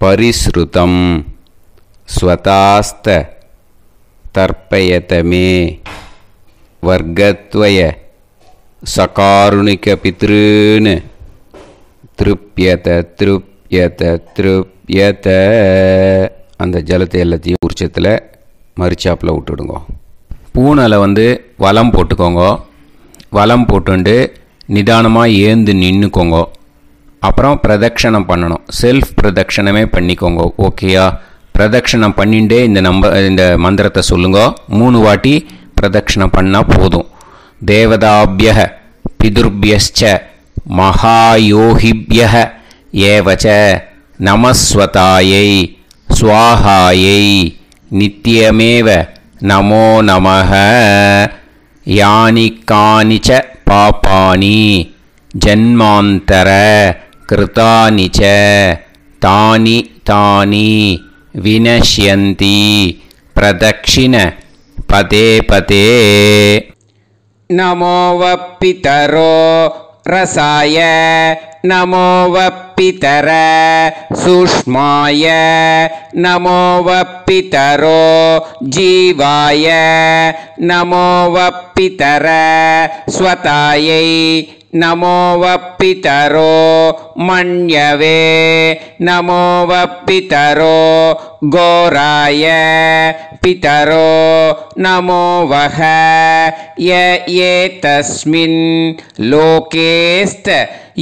பரிஸ்ருதம் ஸ்வதாஸ்த தர்ப்பயதமே வர்க்கத்வய சகாருணிக பித்ருன் திருப்யத திருப்யத திருப்யத. அந்த ஜலத்தை எல்லாத்தையும் உரிச்சத்தில் மறுச்சாப்பில் விட்டுடுங்க. பூனலை வலம் போட்டுக்கோங்க. வலம் போட்டுண்டு நிதானமாக ஏந்து நின்றுக்கோங்க. அப்புறம் பிரதட்சணம் பண்ணணும். செல்ஃப் பிரதட்சணமே பண்ணிக்கோங்க. ஓகேயா? பிரதட்சணம் பண்ணிண்டே இந்த மந்திரத்தை சொல்லுங்க. 3 வாட்டி பிரதட்சணம் பண்ணால் போதும். தேவதாபியः பிதுர்பியஸ்ச மகாயோகிபியः ஏவச்ச நமஸ்வதாயை ஸ்வாஹாயை நித்யமேவ நமோ நமः. யானி கானிச்ச பாபானி ஜன்மாந்தர கிருதானி ச தானி தானி வினஷ்யந்தி பிரதக்ஷிண பதே பதே. நமோ வப்பிதரோ ரசாய நமோ வப்பிதர சூஷ்மாய நமோ வப்பிதரோ ஜீவாய நமோ வப்பிதர ஸ்வதாயை நமோ வப்பிதரோ மண்யவே நமோ வப்பிதரோ கோராய பிதரோ நமோ வஹ ஏதஸ்மின் லோகேஸ்த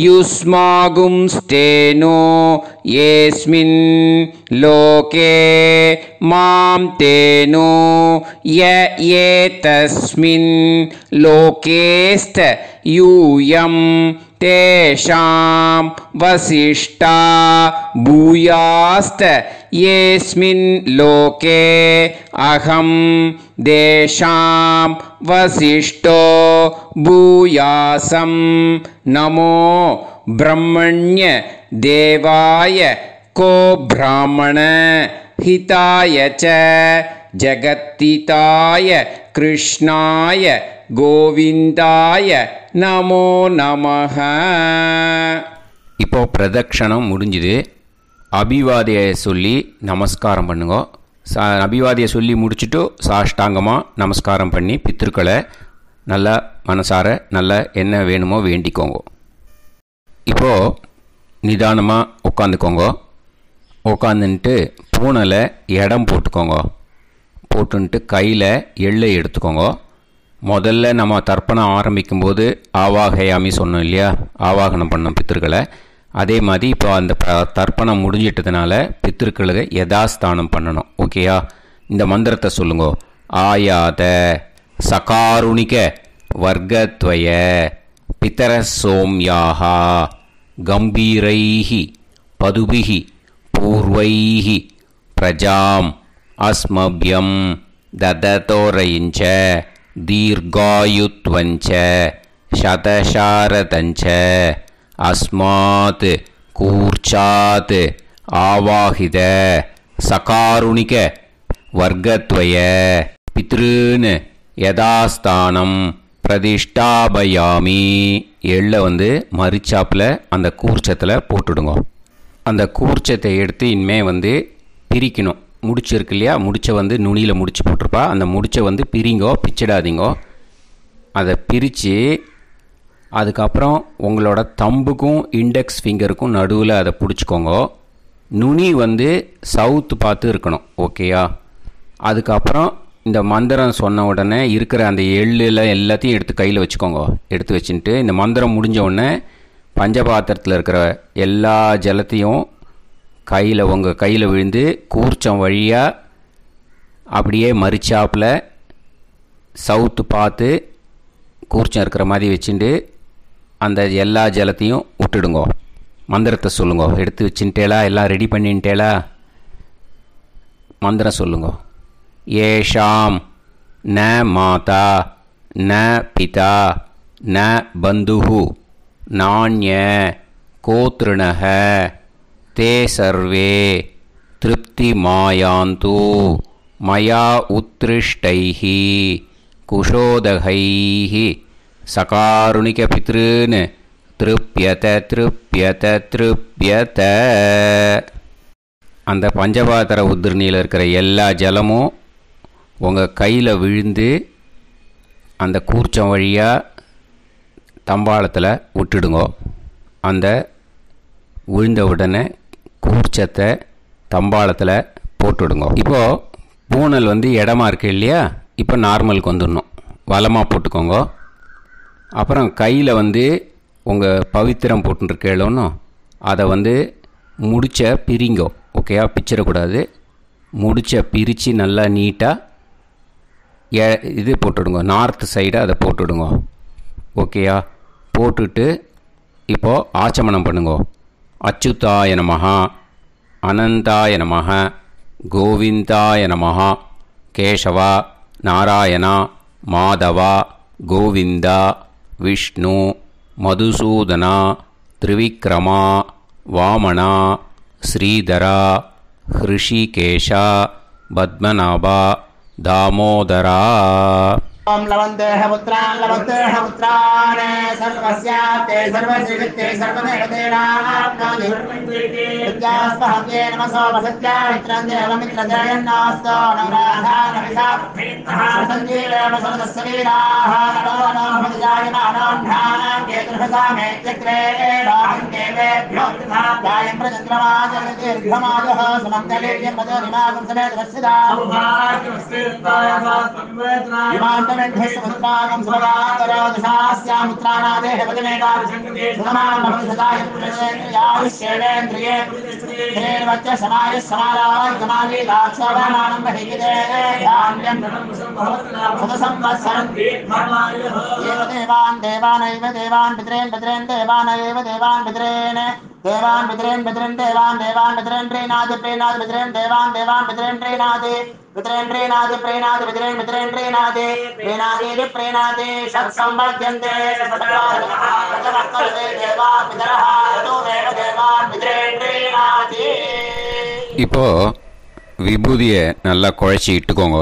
யுஸ்மாகும்ஸ்தேனோ ஏஸ்மின் லோகே மாம் தேனோ ஏதஸ்மின் லோகேஸ்த யூயம் தேஷாம் வசிஷ்டா பூயாஸ்த ஏஸ்மின் லோகே அகம் தேஷாம் வசிஷ்டோ பூயாசம் நமோ பிரம்மண்ய தேவாய கோ பிராமண ஹிதாய ச ஜகத்திதாய கிருஷ்ணாய கோவிந்தாய நமோ நமஹ. இப்போ பிரதட்சணம் முடிஞ்சுது. அபிவாதியை சொல்லி நமஸ்காரம் பண்ணுங்க. அபிவாதியை சொல்லி முடிச்சுட்டு சாஷ்டாங்கமாக நமஸ்காரம் பண்ணி பித்திருக்களை நல்லா மனசார நல்லா என்ன வேணுமோ வேண்டிக்கோங்க. இப்போது நிதானமாக உட்காந்துக்கோங்க. உட்காந்துன்ட்டு பூனலை இடம் போட்டுக்கோங்க. போட்டுன்ட்டு கையில் எள்ளை எடுத்துக்கோங்க. முதல்ல நம்ம தர்ப்பணம் ஆரம்பிக்கும்போது ஆவாகயாமி சொன்னோம் இல்லையா? ஆவாகனம் பண்ணோம் பித்திருக்களை. அதே மாதிரி இப்போ அந்த தர்ப்பணம் முடிஞ்சிட்டதுனால பித்திருக்களுக்கு யதாஸ்தானம் பண்ணணும். ஓகேயா? இந்த மந்திரத்தை சொல்லுங்க. ஆயாத சகாருணிக வர்க்கத்வய பிதர சோம்யாஹா கம்பீரைஹி பதுபிஹி பூர்வைஹி பிரஜாம் அஸ்மபியம் தததோரயிஞ்ச தீர்காயுத்வஞ்ச சதசாரதஞ்ச அஸ்மாத் கூர்ச்சாத் ஆவாஹித சகாருணிக வர்க்கத்வய பித்ருன் யதாஸ்தானம் பிரதிஷ்டாபயாமி. எள்ளை மரிச்சாப்பில் அந்த கூர்ச்சத்தில் போட்டுடுங்க. அந்த கூர்ச்சத்தை எடுத்து இனிமேல் பிரிக்கணும். முடிச்சு இருக்கு இல்லையா? முடிச்சை நுனியில் முடிச்சு போட்டிருப்பா. அந்த முடிச்சை பிரிங்கோ, பிச்சிடாதீங்கோ. அதை பிரித்து அதுக்கப்புறம் உங்களோட தம்புக்கும் இண்டெக்ஸ் ஃபிங்கருக்கும் நடுவில் அதை பிடிச்சிக்கோங்க. நுனி வந்து சவுத்து பார்த்து இருக்கணும். ஓகேயா? அதுக்கப்புறம் இந்த மந்திரம் சொன்ன உடனே இருக்கிற அந்த எள்ளில் எல்லாத்தையும் எடுத்து கையில் வச்சுக்கோங்க. எடுத்து வச்சுட்டு இந்த மந்திரம் முடிஞ்ச உடனே பஞ்சபாத்திரத்தில் இருக்கிற எல்லா ஜலத்தையும் உங்கள் கையில் விழுந்து கூர்ச்சம் வழியாக அப்படியே மறிச்சாப்பில் சவுத்து பார்த்து கூர்ச்சம் இருக்கிற மாதிரி வச்சுட்டு அந்த எல்லா ஜலத்தையும் விட்டுடுங்க. மந்திரத்தை சொல்லுங்க. எடுத்து வச்சுட்டேலா? எல்லாம் ரெடி பண்ணிட்டேலா? மந்திரம் சொல்லுங்க. ஏஷாம் ந மாதா ந பிதா ந பந்துஹு நாண்ய கோத்ருணஹ தே சர்வே திருப்தி மாயாந்து மயா உத்ருஷ்டைஹி குஷோதகைஹி சகாருணிக பித்ருன் திருப்யத திருப்யத திருப்யத. அந்த பஞ்சபாத்திர உதிரணியில் இருக்கிற எல்லா ஜலமும் உங்கள் கையில் விழுந்து அந்த கூர்ச்சம் வழியாக தம்பாளத்தில் விட்டுடுங்க. அந்த விழுந்த உடனே கூர்ச்சத்தை தம்பாளத்தில் போட்டுவிடுங்க. இப்போது பூனல் வந்து இடமா இருக்கு இல்லையா? இப்போ நார்மலுக்கு வந்துடணும். வலமாக போட்டுக்கோங்க. அப்புறம் கையில் வந்து உங்கள் பவித்திரம் போட்டுருக்கேளோன்னு அதை வந்து முடிச்ச பிரிங்கோ. ஓகேயா? பிச்சிடக்கூடாது. முடிச்ச பிரித்து நல்லா நீட்டாக இது போட்டுவிடுங்க. நார்த் சைடு அதை போட்டுவிடுங்க. ஓகேயா? போட்டுட்டு இப்போது ஆச்சமனம் பண்ணுங்க. அச்சுதாய நமஹ அனந்தாய நமஹ கோவிந்தாய நமஹ கேசவா நாராயணா மாதவா கோவிந்தா விஷ்ணு மதுசூதனா திரிவிக்ரமா வாமனா ஸ்ரீதரா ஹிருஷிகேஷா பத்மநாபா தாமோதரா. ओम लवन्तेह पुत्रान् लवन्तेह पुत्रान् सर्वस्याते सर्वश्रीवित्ते सर्वदेवतेनाप्नोति विद्यास्पहते नमसो वसत्या मित्रं देवमित्रजयन्नास्तो नवराधानविषाः सञ्जीवेम सर्वस्वीराः नमो नमः जायमानां केतुर्भसामे चक्रे राहं देवेभ्यो गायं प्रचन्द्रमाजर्दीर्घमाजः सुमङ्गलेयं पदोनिमागं समेत वत्सदा पुत्रागं सुभगातरो दशास्यामित्राणादेह पदमेकाभिषङ्गते सुमानमभिसदाय पुरुषेन्द्रियायुष्येवेन्द्रिये हेर्वच्च समायुः समाराय कमाली दाक्षावानानं महिगिदे धान्यं सदसंवत्सरं एव देवान् देवान् पितॄन् देवानैव देवान् पितॄन् देवान् पितॄन् पितॄन् देवान् पितॄन् प्रीणाति पितॄन् देवान् पितॄन् प्रीणाति पितॄन् प्रीणाति पितॄन् प्रीणाति प्रीणाति षट्संवर्ध्यन्ते देवा पितरः ततोदेव देवान् पितॄन् प्रीणाति. இப்போது விபூதியை நல்லா குழச்சி இட்டுக்கோங்க.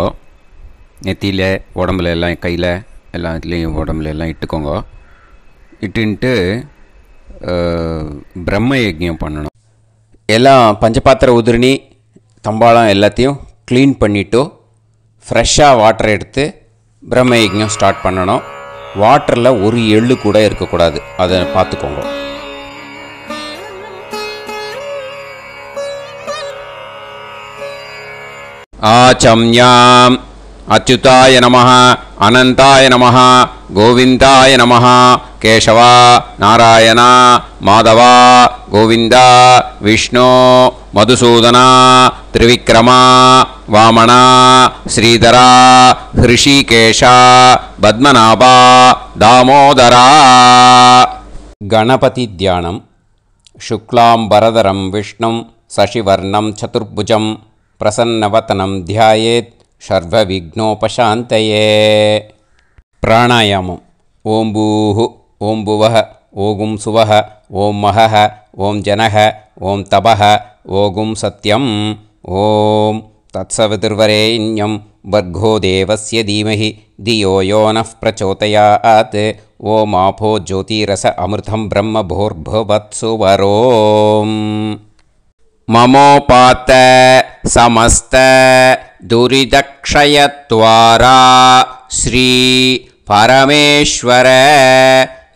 நெத்தியில் உடம்புல எல்லாம் கையில் எல்லாத்துலேயும் உடம்புல எல்லாம் இட்டுக்கோங்க. இட்டுன்ட்டு பிரம்ம யஜ்ஞம் பண்ணணும். எல்லாம் பஞ்சபாத்திர உதிரணி தம்பாளம் எல்லாத்தையும் க்ளீன் பண்ணிவிட்டு ஃப்ரெஷ்ஷாக வாட்டர் எடுத்து பிரம்ம யஜ்ஞம் ஸ்டார்ட் பண்ணணும். வாட்டரில் ஒரு எள்ளு கூட இருக்கக்கூடாது. அதை பார்த்துக்கோங்க. ஆச்சம்யாம் அச்சுதாய நமஹ அனந்தாய நமஹ கோவிந்தாய நமஹ கேசவா நாராயணா மாதவா கோவிந்தா விஷ்ணு மதுசூதனா திரிவிக்ரமா வாமனா ஸ்ரீதரா ஹிருஷிகேஷா பத்மநாபா தாமோதரா. கணபதி தியானம். சுக்லாம்பரதரம் விஷ்ணும் சசிவர்ணம் சதுர்புஜம் பிரசன்னவதனம் தியாயேத் சர்வவிக்னோபசாந்தயே. பிராணாயாமம். ஓம் பூஹு ஓம் புவஹ ஓகும் சுவஹ ஓம் மஹஹ ஓம் ஜனஹ ஓம் தபஹ ஓகும் சத்யம். ஓம் தத்சவிதுர்வரேண்யம் வர்கோ தேவஸ்ய தீமஹி தியோ யோ நः பிரச்சோதயாத். ஓம் ஆபோ ஜோதிரஸ அமிர்தம் பிரம்ம பூர்புவத்சு வரோம். மமோபாத்த சமஸ்த துரிதக்ஷயத்வாரா ஸ்ரீ பரமேஸ்வர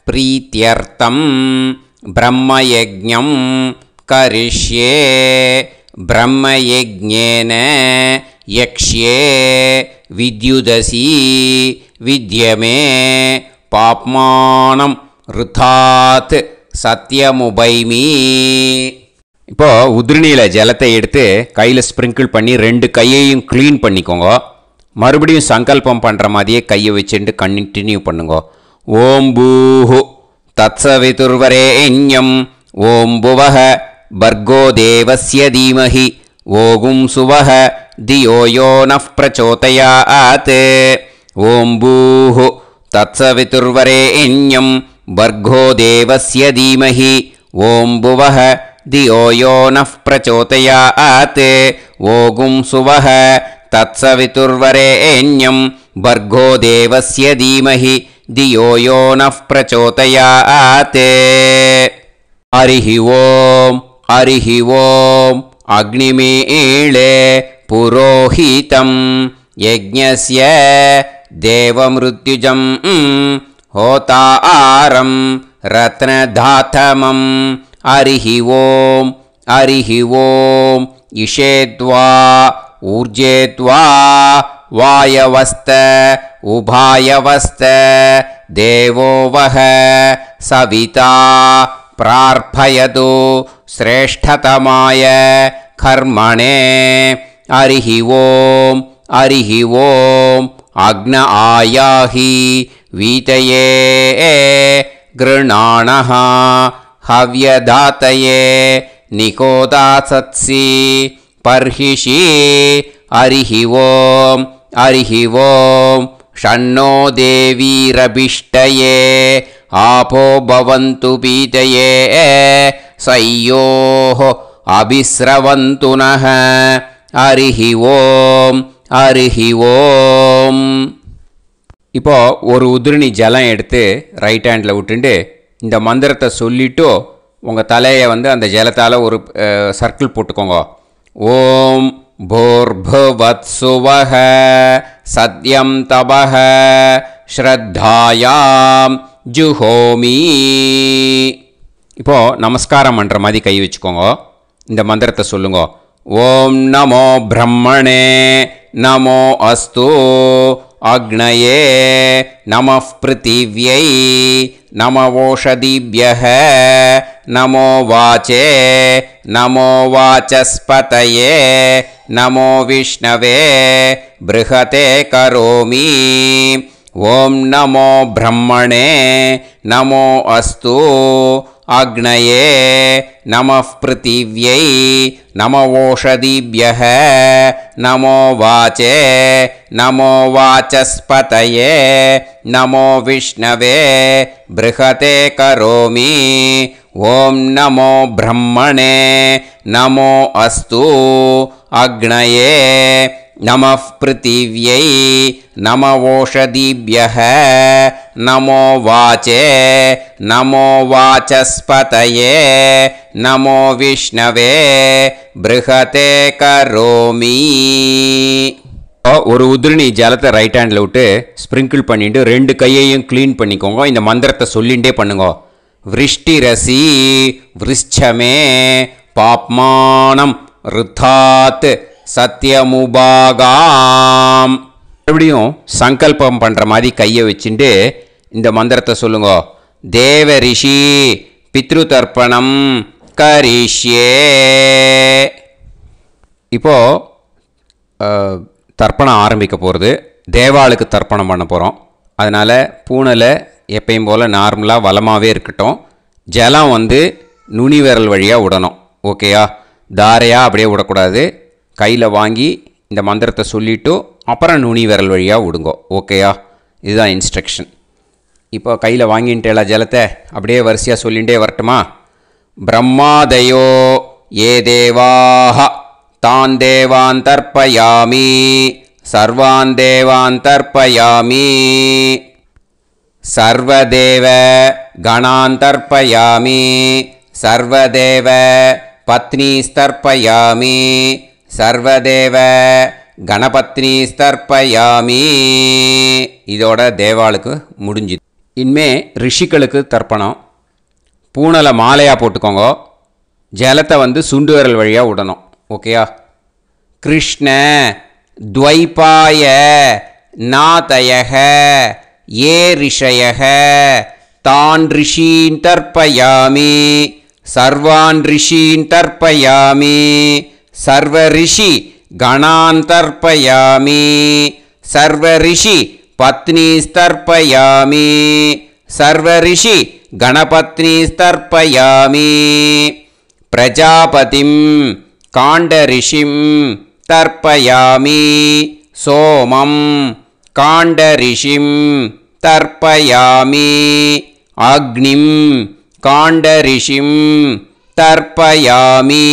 प्रीत्यर्थं ब्रह्मयज्ञं करिष्ये ब्रह्मयज्ञेन यक्ष्ये विद्युदसि विद्यमे पाप्मानं ऋथात् சத்தியமுபைமி. இப்போ உதிரணியில் ஜலத்தை எடுத்து கையில் ஸ்ப்ரிங்கிள் பண்ணி 2 கையையும் க்ளீன் பண்ணிக்கோங்க. மறுபடியும் சங்கல்பம் பண்ணுற மாதிரியே கையை வச்சுட்டு கண்டினியூ பண்ணுங்க. ஓம் பூஹு தத்சவிதுர்வரேண்யம் ஓம் புவஹ பர்கோ தேவஸ்ய தீமஹி ஓகும் சுவஹ தியோ யோ நஃப் பிரச்சோதயாத். ஓம் பூஹு தத்சவிதுர்வரேண்யம் भर्गो देवस्य धीमहि ओं भुवः धियो यो नः प्रचोदयात्. ओगुं सुवः तत्सवितुर्वरेण्यं भर्गो देवस्य धीमहि धियो यो नः प्रचोदयात्. हरिः ओम् अग्निमीळे पुरोहितं यज्ञस्य देवमृत्युजं होतारं रत्नधातमं. हरिः ओम् इषेद्वा ऊर्जेद्वा वायवस्त उभायवस्त देवो वः सविता प्रार्थयतु श्रेष्ठतमाय कर्मणे. हरिः ओम् अग्न आयाहि वीतये गृणाणः हव्यदातये निकोदासत्सि पर्हिषि. हरिः ओम् षण्णो देवीरभिष्टये आपो भवन्तु पीतये सयोः अभिस्रवन्तु नः. हरिः ओम्. இப்போ ஒரு உதிரணி ஜலம் எடுத்து ரைட் ஹேண்டில் விட்டுண்டு இந்த மந்திரத்தை சொல்லிவிட்டு உங்கள் தலையை அந்த ஜலத்தால் ஒரு சர்க்கிள் போட்டுக்கோங்க. ஓம் भूर्भुवत्सुवः सत्यं तपः ஸ்ரத்தாயாம் ஜுஹோமி. இப்போது நமஸ்காரம் பண்ணுற மாதிரி கை வச்சுக்கோங்க. இந்த மந்திரத்தை சொல்லுங்க. ஓம் நமோ பிரம்மணே நமோ அஸ்து அக்னயே நமः பிருத்திவ்யை நமவோஷதிभ्यः நமோ வாச்சே நமோ வாசஸ்பதயே நமோ விஷ்ணவே ப்ருஹதே கரோமி. ஓம் நமோ பிரம்மணே நமோ அஸ்து அக்னயே நமः பிருத்திவ்யை நமவோஷதிभ्यः நமோ வாச்சே நமோ வாசஸ்பதயே நமோ விஷ்ணவே ப்ருஹதே கரோமி. ஓம் நமோ பிரம்மணே நமோ அஸ்து அக்னயே நமः பிருத்திவ்யை நமவோஷதிभ्यः நமோ வாச்சே நமோ வாசஸ்பதயே நமோ விஷ்ணவே ப்ருஹதே கரோமி. ஒரு உதிரணி ஜலத்தை ரைட் ஹேண்டில் விட்டு ஸ்ப்ரிங்கிள் பண்ணிட்டு 2 கையையும் க்ளீன் பண்ணிக்கோங்க. இந்த மந்திரத்தை சொல்லிகிட்டே பண்ணுங்க. விருஷ்டிரசி விருஷ்சமே பாப்மானம் ருத்தாத் சத்யமுபாகாம். மறுபடியும் சங்கல்பம் பண்ணுற மாதிரி கையை வச்சுட்டு இந்த மந்திரத்தை சொல்லுங்க. தேவ ரிஷி பித்ரு தர்ப்பணம் கரிஷ்யே. இப்போது தர்ப்பணம் ஆரம்பிக்க போகிறது. தேவாளுக்கு தர்ப்பணம் பண்ண போகிறோம். அதனால் பூனையில் எப்பயும் போல் நார்மலாக வளமாகவே இருக்கட்டும். ஜலம் நுனி விரல் வழியாக விடணும். ஓகேயா? தாரையாக அப்படியே விடக்கூடாது. கையில் வாங்கி இந்த மந்திரத்தை சொல்லிவிட்டு அப்புறம் நுனி விரல் வழியாக விடுங்கோ. ஓகேயா? இதுதான் இன்ஸ்ட்ரக்ஷன். இப்போ கையில் வாங்கிட்டேல ஜலத்தை அப்படியே வரிசையாக சொல்லிகிட்டே வரட்டுமா? பிரம்மாதயோ ஏ தேவாஹ தான் தேவான் தர்ப்பயாமி சர்வான் தேவான் தர்ப்பயாமி சர்வதேவ கணான் தர்ப்பயாமி சர்வதேவ பத்னீஸ்தர்ப்பயாமி சர்வதேவ கணபத்னீஸ்தர்ப்பயாமி. இதோட தேவாளுக்கு முடிஞ்சுது. இனிமே ரிஷிகளுக்கு தர்ப்பணம். பூனலை மாலையாக போட்டுக்கோங்க. ஜலத்தை வந்து சுண்டு விரல் வழியாக விடணும். ஓகேயா? கிருஷ்ண துவைபாய நாதயக ஏ ரிஷயக தான் ரிஷீன் தர்ப்பயாமி சர்வான் ரிஷீன் தர்ப்பயாமி சர்வ ரிஷி கணான் தர்ப்பயாமி சர்வ ரிஷி பத்னீஸ்தர்ப்பயாமி சர்வ ரிஷி கணபத்னீஸ்தர்ப்பயாமி பிரஜாபதிம் காண்டரிஷிம் தர்ப்பயாமி சோமம் காண்டரிஷிம் தர்ப்பயாமி அக்னிம் காண்டரிஷிம் தர்ப்பயாமி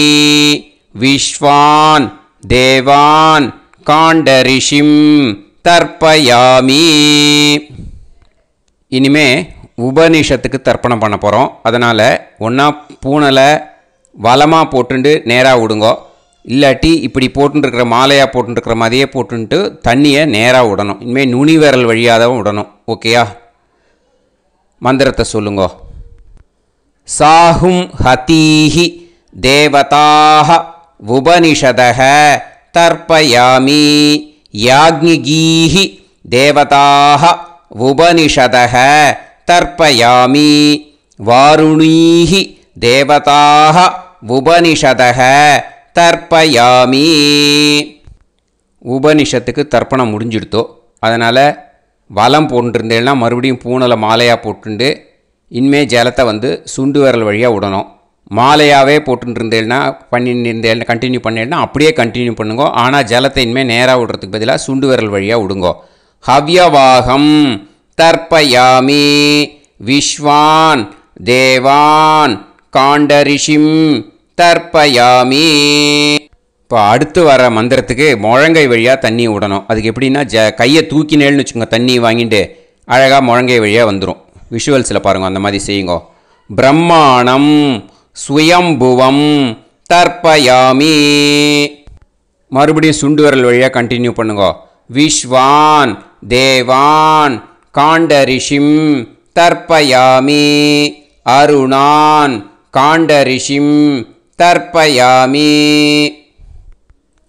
விஸ்வான் தேவான் காண்டரிஷிம் தர்ப்பயாமி. இனிமே உபனிஷத்துக்கு தர்ப்பணம் பண்ண போகிறோம். அதனால் ஒன்றா பூனலை வலமாக போட்டுண்டு நேராக விடுங்கோ. இல்லாட்டி இப்படி போட்டுருக்கிற மாலையாக போட்டுருக்கிற மாதிரியே போட்டுன்ட்டு தண்ணியை நேராக விடணும். இனிமேல் நுனி விரல் வழியாக தான் விடணும். ஓகேயா? மந்திரத்தை சொல்லுங்கோ. சாஹும் ஹதீஹி தேவதாக உபனிஷதக தர்ப்பயாமி யாக்ஞிகீஹி தேவதாக உபனிஷதக தர்ப்பயாமி வாருணீஹி தேவதாக உபனிஷதக தர்ப்பயாமி. உபனிஷத்துக்கு தர்ப்பணம் முடிஞ்சிடுத்தோ. அதனால் வலம் போட்டுருந்தேன்னா மறுபடியும் பூனலை மாலையாக போட்டுண்டு இனிமே ஜலத்தை வந்து சுண்டு விரல் வழியாக விடணும். மாலையாகவே போட்டுருந்தேன்னா பண்ணியிருந்தேன் கண்டினியூ பண்ணேன்னா அப்படியே கண்டினியூ பண்ணுங்க. ஆனால் ஜலத்தை இனிமேல் நேராக விடுறதுக்கு பதிலாக சுண்டு விரல் வழியாக விடுங்கோ. ஹவ்யவாகம் தர்ப்பயாமி விஸ்வான் தேவான் காண்டரிஷிம் தர்ப்பயாமி. இப்போ அடுத்து வர மந்திரத்துக்கு முழங்கை வழியாக தண்ணி விடணும். அதுக்கு எப்படின்னா கையை தூக்கினேன்னு வச்சுக்கோங்க, தண்ணி வாங்கிட்டு அழகாக முழங்கை வழியாக வந்துடும். விஷுவல்ஸில் பாருங்கள், அந்த மாதிரி செய்யுங்க. பிரம்மாணம் சுயம்புவம் தர்ப்பயாமி. மறுபடியும் சுண்டு விரல் வழியாக கண்டினியூ பண்ணுங்க. விஸ்வான் தேவான் காண்டரிஷிம் தர்ப்பயாமி அருணான் காண்டரிஷிம் தர்ப்பயாமி.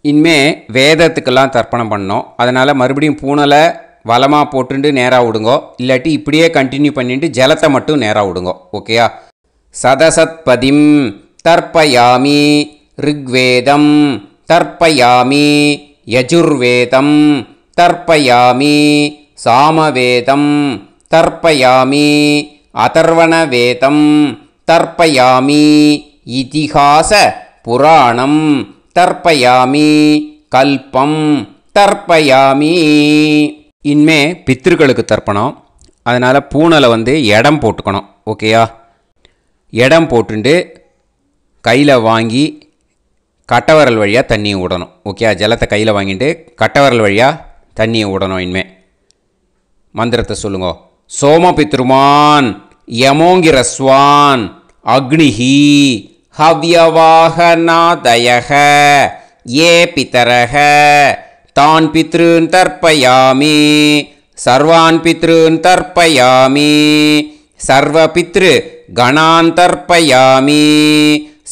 இனிமே வேதத்துக்கெல்லாம் தர்ப்பணம் பண்ணோம். அதனால் மறுபடியும் பூனலை வலமாக போட்டுண்டு நேராக விடுங்கோ. இல்லாட்டி இப்படியே கண்டினியூ பண்ணிட்டு ஜலத்தை மட்டும் நேராக விடுங்கோ. ஓகேயா? சதசத்பதிம் தர்ப்பயாமி ரிக்வேதம் தர்ப்பயாமி யஜுர்வேதம் தர்ப்பயாமி சாமவேதம் தர்ப்பயாமி அதர்வணவேதம் தர்ப்பயாமி இதிஹாச புராணம் தர்ப்பயாமி கல்பம் தர்ப்பயாமி. இனிமே பித்ருக்களுக்கு தர்ப்பணம். அதனால் பூனலை வந்து இடம் போட்டுக்கணும். ஓகேயா? இடம் போட்டுண்டு கையில் வாங்கி கட்டவரல் வழியாக தண்ணியை விடணும். ஓகேயா? ஜலத்தை கையில் வாங்கிட்டு கட்டவரல் வழியாக தண்ணியை விடணும். இனிமே மந்திரத்தை சொல்லுங்க. சோமபித்ருமான் யமோங்கிரஸ்வான் அக்னிஹி ஹவ்யவாகநாதயக ஏ பிதரக தான் பித்ருன் தர்ப்பயாமி சர்வான் பித்ருன் தர்ப்பயாமி சர்வ பித்ரு கணான் தர்ப்பயாமி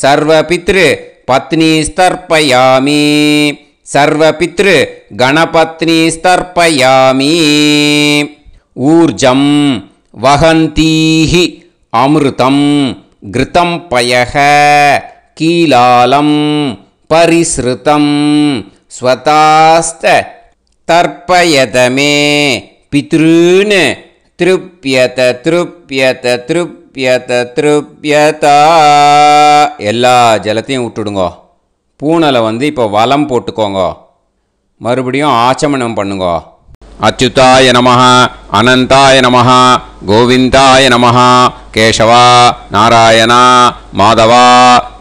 சர்வ பித்ரு பத்னீஸ்தர்ப்பயாமி சர்வ பித்ரு கணபத்னீஸ்தர்ப்பயாமி. ஊர்ஜம் வஹந்தீஹி அமிர்தம் கிருதம் பயக கீலாலம் பரிஸ்ருதம் ஸ்வதாஸ்த தர்ப்பயதமே பித்ருன் திருப்யத திருப்யத திருப்யத திருப்யதா. எல்லா ஜலத்தையும் விட்டுடுங்கோ. பூனலை வந்து இப்போ வலம் போட்டுக்கோங்க. மறுபடியும் ஆச்சமனம் பண்ணுங்கோ. அச்சுதாய நமஹ அனந்தாய நமஹ கோவிந்தாய நமஹ கேசவா நாராயணா மாதவா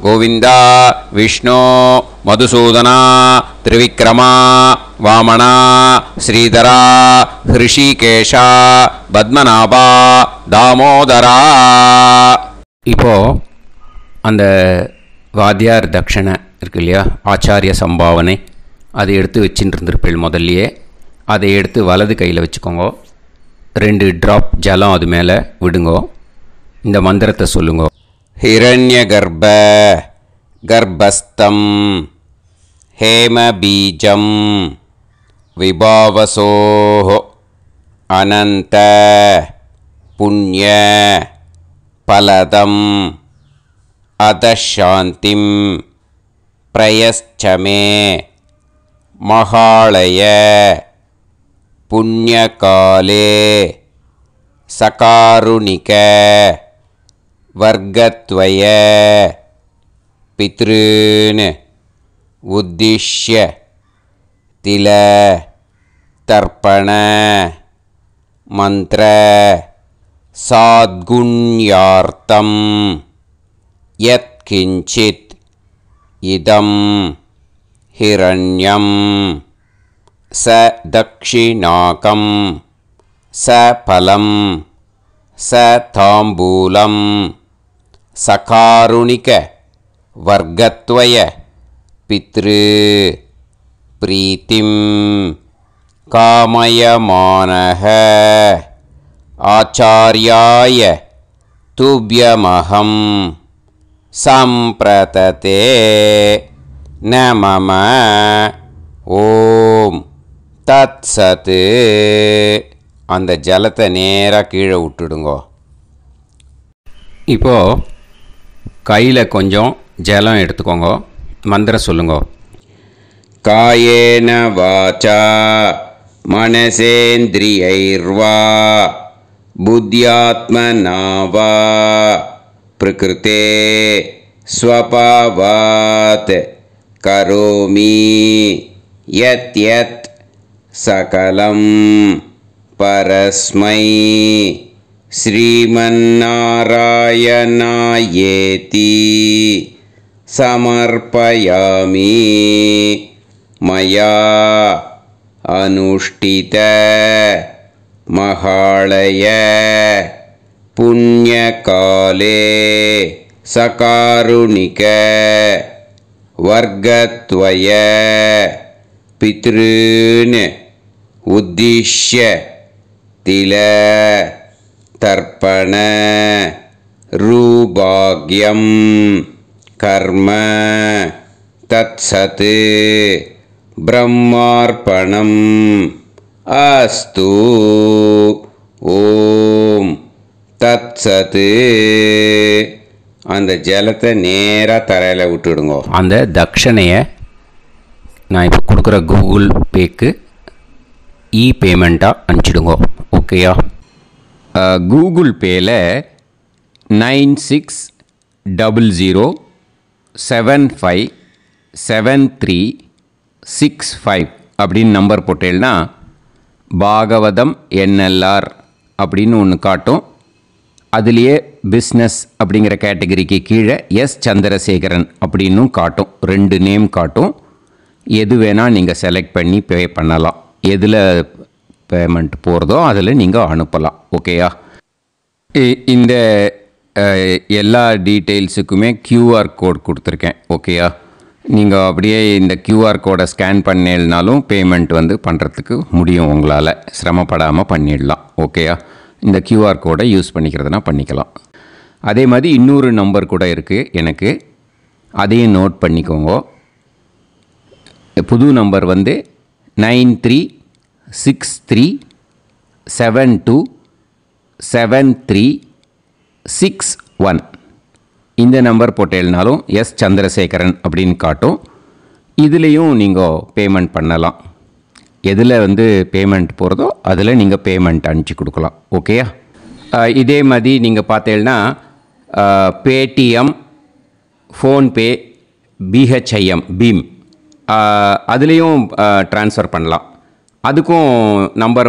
கோவிந்தா விஷ்ணு மதுசூதனா திரிவிக்ரமா வாமனா ஸ்ரீதரா ஹிருஷிகேஷா பத்மநாபா தாமோதரா. இப்போது அந்த வாத்தியார் தட்சணை இருக்கு இல்லையா, ஆச்சாரிய சம்பாவனை, அதை எடுத்து வச்சுட்டு இருந்திருப்பேள் முதல்லையே. அதை எடுத்து வலது கையில் வச்சுக்கோங்க. 2 ட்ராப் ஜலம் அது மேலே விடுங்கோ. இந்த மந்திரத்தை சொல்லுங்கோ. हिरण्यगर्भ गर्भस्थं हेमबीजं विभावसोः अनन्त पुण्य फलदम् अधशान्तिं प्रयश्च मे महालय पुण्यकाले सकारुणिक वर्गत्वय पितॄन् उद्दिश्य तिल तर्पण मंत्र साद्गुण्यार्थं यत्किंचित् इदं हिरण्यं स दक्षिणाकं स फलं स ताम्बूलं सकारुणिक वर्गत्वय पितृ प्रीतिं कामयमानः आचार्याय तुभ्यमहं सम्प्रतते न मम ஓம் தத்சத். அந்த ஜலத்தை நேராக கீழே விட்டுடுங்கோ. இப்போது கையில் கொஞ்சம் ஜலம் எடுத்துக்கோங்க. மந்திரம் சொல்லுங்க. காயேன வாசா மனசேந்திரியைர்வா புத்யாத்மனா வா பிரகிருதே ஸ்வபாவாத் கரோமி யத் யத் சகலம் பரஸ்மை ஸ்ரீமன்னாராயணாயேதி சமர்ப்பயாமி மயா அனுஷ்டித மகாளய புண்ணியகாலே சகாருணிக वर्गत्वय पितॄन् उद्दिश्य तिल तर्पण रूभाग्यं कर्म तत्सत् ब्रह्मार्पणम् अस्तु. ஓம் தத்சத். அந்த ஜலத்தை நேராக தரையில் விட்டுடுங்க. அந்த தட்சணையை நான் இப்போ கொடுக்குற கூகுள் பேக்கு பேமெண்ட்டாக அனுப்பிச்சிடுங்க. ஓகேயா? கூகுள் பேயில் 9600757365 அப்படின்னு நம்பர் போட்டேன்னா பாகவதம் NLR அப்படின்னு ஒன்று காட்டும். அதுலேயே பிஸ்னஸ் அப்படிங்கிற கேட்டகரிக்கு கீழே எஸ் சந்திரசேகரன் அப்படின்னும் காட்டும். 2 நேம் காட்டும். எது வேணால் நீங்கள் செலக்ட் பண்ணி பே பண்ணலாம். எதில் பேமெண்ட் போகிறதோ அதில் நீங்கள் அனுப்பலாம். ஓகேயா? இந்த எல்லா டீட்டெயில்ஸுக்குமே QR கோட் கொடுத்துருக்கேன். ஓகேயா? நீங்கள் அப்படியே இந்த QR கோடை ஸ்கேன் பண்ணேன்னாலும் பேமெண்ட் பண்ணுறதுக்கு முடியும். உங்களால் சிரமப்படாமல் பண்ணிடலாம். ஓகேயா? இந்த QR கோடை யூஸ் பண்ணிக்கிறதுனா பண்ணிக்கலாம். அதே மாதிரி இன்னொரு நம்பர் கூட இருக்குது எனக்கு. அதையும் நோட் பண்ணிக்கோங்க. புது நம்பர் 9363727361. இந்த நம்பர் போட்டேல்னாலும் எஸ் சந்திரசேகரன் அப்படின்னு காட்டும். இதுலேயும் நீங்கள் பேமெண்ட் பண்ணலாம். எதில் பேமெண்ட் போகிறதோ அதில் நீங்கள் பேமெண்ட் அனுப்பிச்சி கொடுக்கலாம். ஓகேயா? இதே மாதிரி நீங்கள் பார்த்தீங்கன்னா பேடிஎம், ஃபோன்பே, பிஹெச்ஐஎம், பீம் அதுலேயும் ட்ரான்ஸ்ஃபர் பண்ணலாம். அதுக்கும் நம்பர்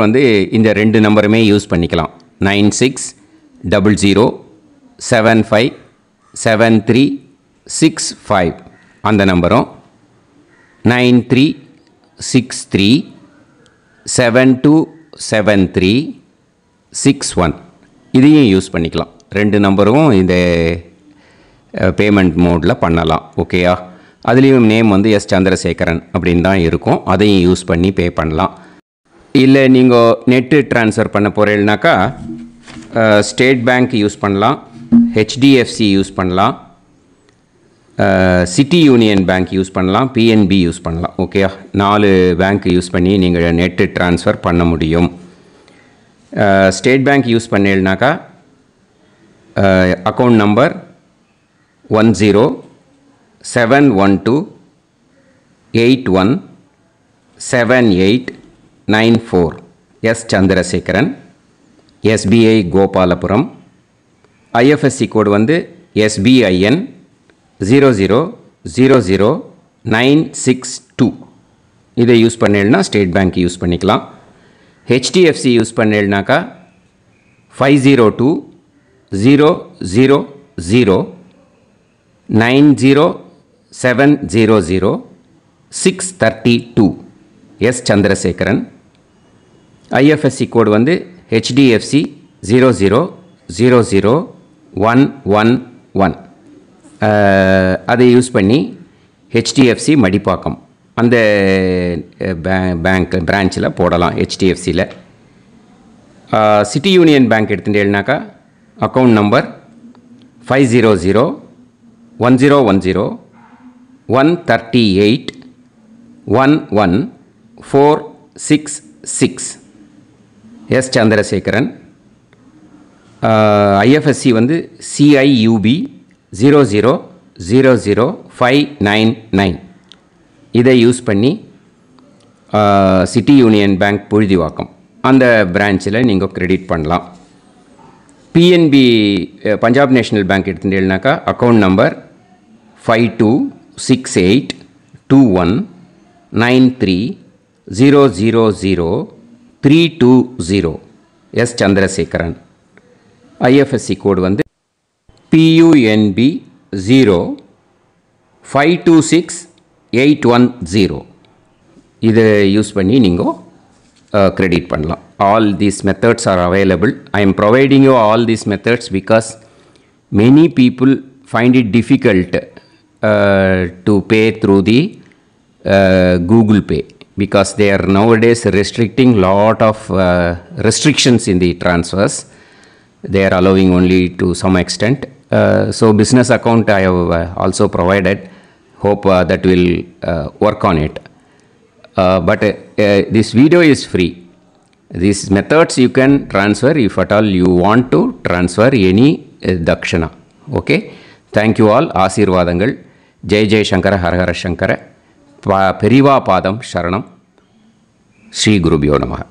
இந்த 2 நம்பருமே யூஸ் பண்ணிக்கலாம். 9600757365 அந்த நம்பரும் 9363727361 இதையும் யூஸ் பண்ணிக்கலாம். 2 நம்பரும் இந்த பேமெண்ட் மோடில் பண்ணலாம். ஓகேயா? அதுலேயும் நேம் எஸ் சந்திரசேகரன் அப்படின்னு தான் இருக்கும். அதையும் யூஸ் பண்ணி பே பண்ணலாம். இல்லை நீங்கள் நெட்டு ட்ரான்ஸ்ஃபர் பண்ண போகிறீங்கனாக்கா ஸ்டேட் பேங்க் யூஸ் பண்ணலாம், ஹெச்டிஎஃப்சி யூஸ் பண்ணலாம், சிட்டி யூனியன் பேங்க் யூஸ் பண்ணலாம், பிஎன்பி யூஸ் பண்ணலாம். ஓகே, 4 பேங்க் யூஸ் பண்ணி நீங்கள் நெட்டு ட்ரான்ஸ்ஃபர் பண்ண முடியும். ஸ்டேட் பேங்க் யூஸ் பண்ணீங்கனாக்கா account number 1071281789 S Chandrasekaran, SBI Gopalapuram. IFSC code வந்து SBIN 0000962. இதை யூஸ் பண்ணீங்கன்னா ஸ்டேட் பேங்க் யூஸ் பண்ணிக்கலாம். ஹெச்டிஎஃப்சி யூஸ் பண்ணீங்கனாக்கா 5020090700 எஸ் சந்திரசேகரன். ஐஎஃப்எஸ்சி கோடு வந்து HDFC 0000111. அதை யூஸ் பண்ணி HDFC மடிப்பாக்கம் அந்த பேங்க் பிரான்ச்சில் போடலாம். HDFCயில் சிட்டி யூனியன் பேங்க் எடுத்துட்டேன்னாக்கா account number 5001010381146 S Chandrasekaran. IFSC வந்து CIUB 0000599. இதை யூஸ் பண்ணி சிட்டி யூனியன் பேங்க் புழுதிவாக்கம் அந்த பிரான்ச்சில் நீங்கள் கிரெடிட் பண்ணலாம். பிஎன்பி பஞ்சாப் நேஷ்னல் பேங்க் எடுத்துட்டீங்கன்னாக்கா account number 52682193000320 S Chandrasekaran. IFSC code வந்து PUNB 0526810. இதை யூஸ் பண்ணி நீங்கள் கிரெடிட் பண்ணலாம். All these methods are available. I am providing you all these methods because many people find it difficult to pay through the Google Pay because they are nowadays restricting lot of restrictions in the transfers. They are allowing only to some extent. So business account I have also provided. Hope that will work on it. But this video is free. These methods you can transfer if at all you want to transfer any dakshana. Okay. Thank you all. Aasirvadangal. Jai Jai Shankara Har Har Shankara. Periva Padam Sharanam. Shri Gurubhyo Namaha.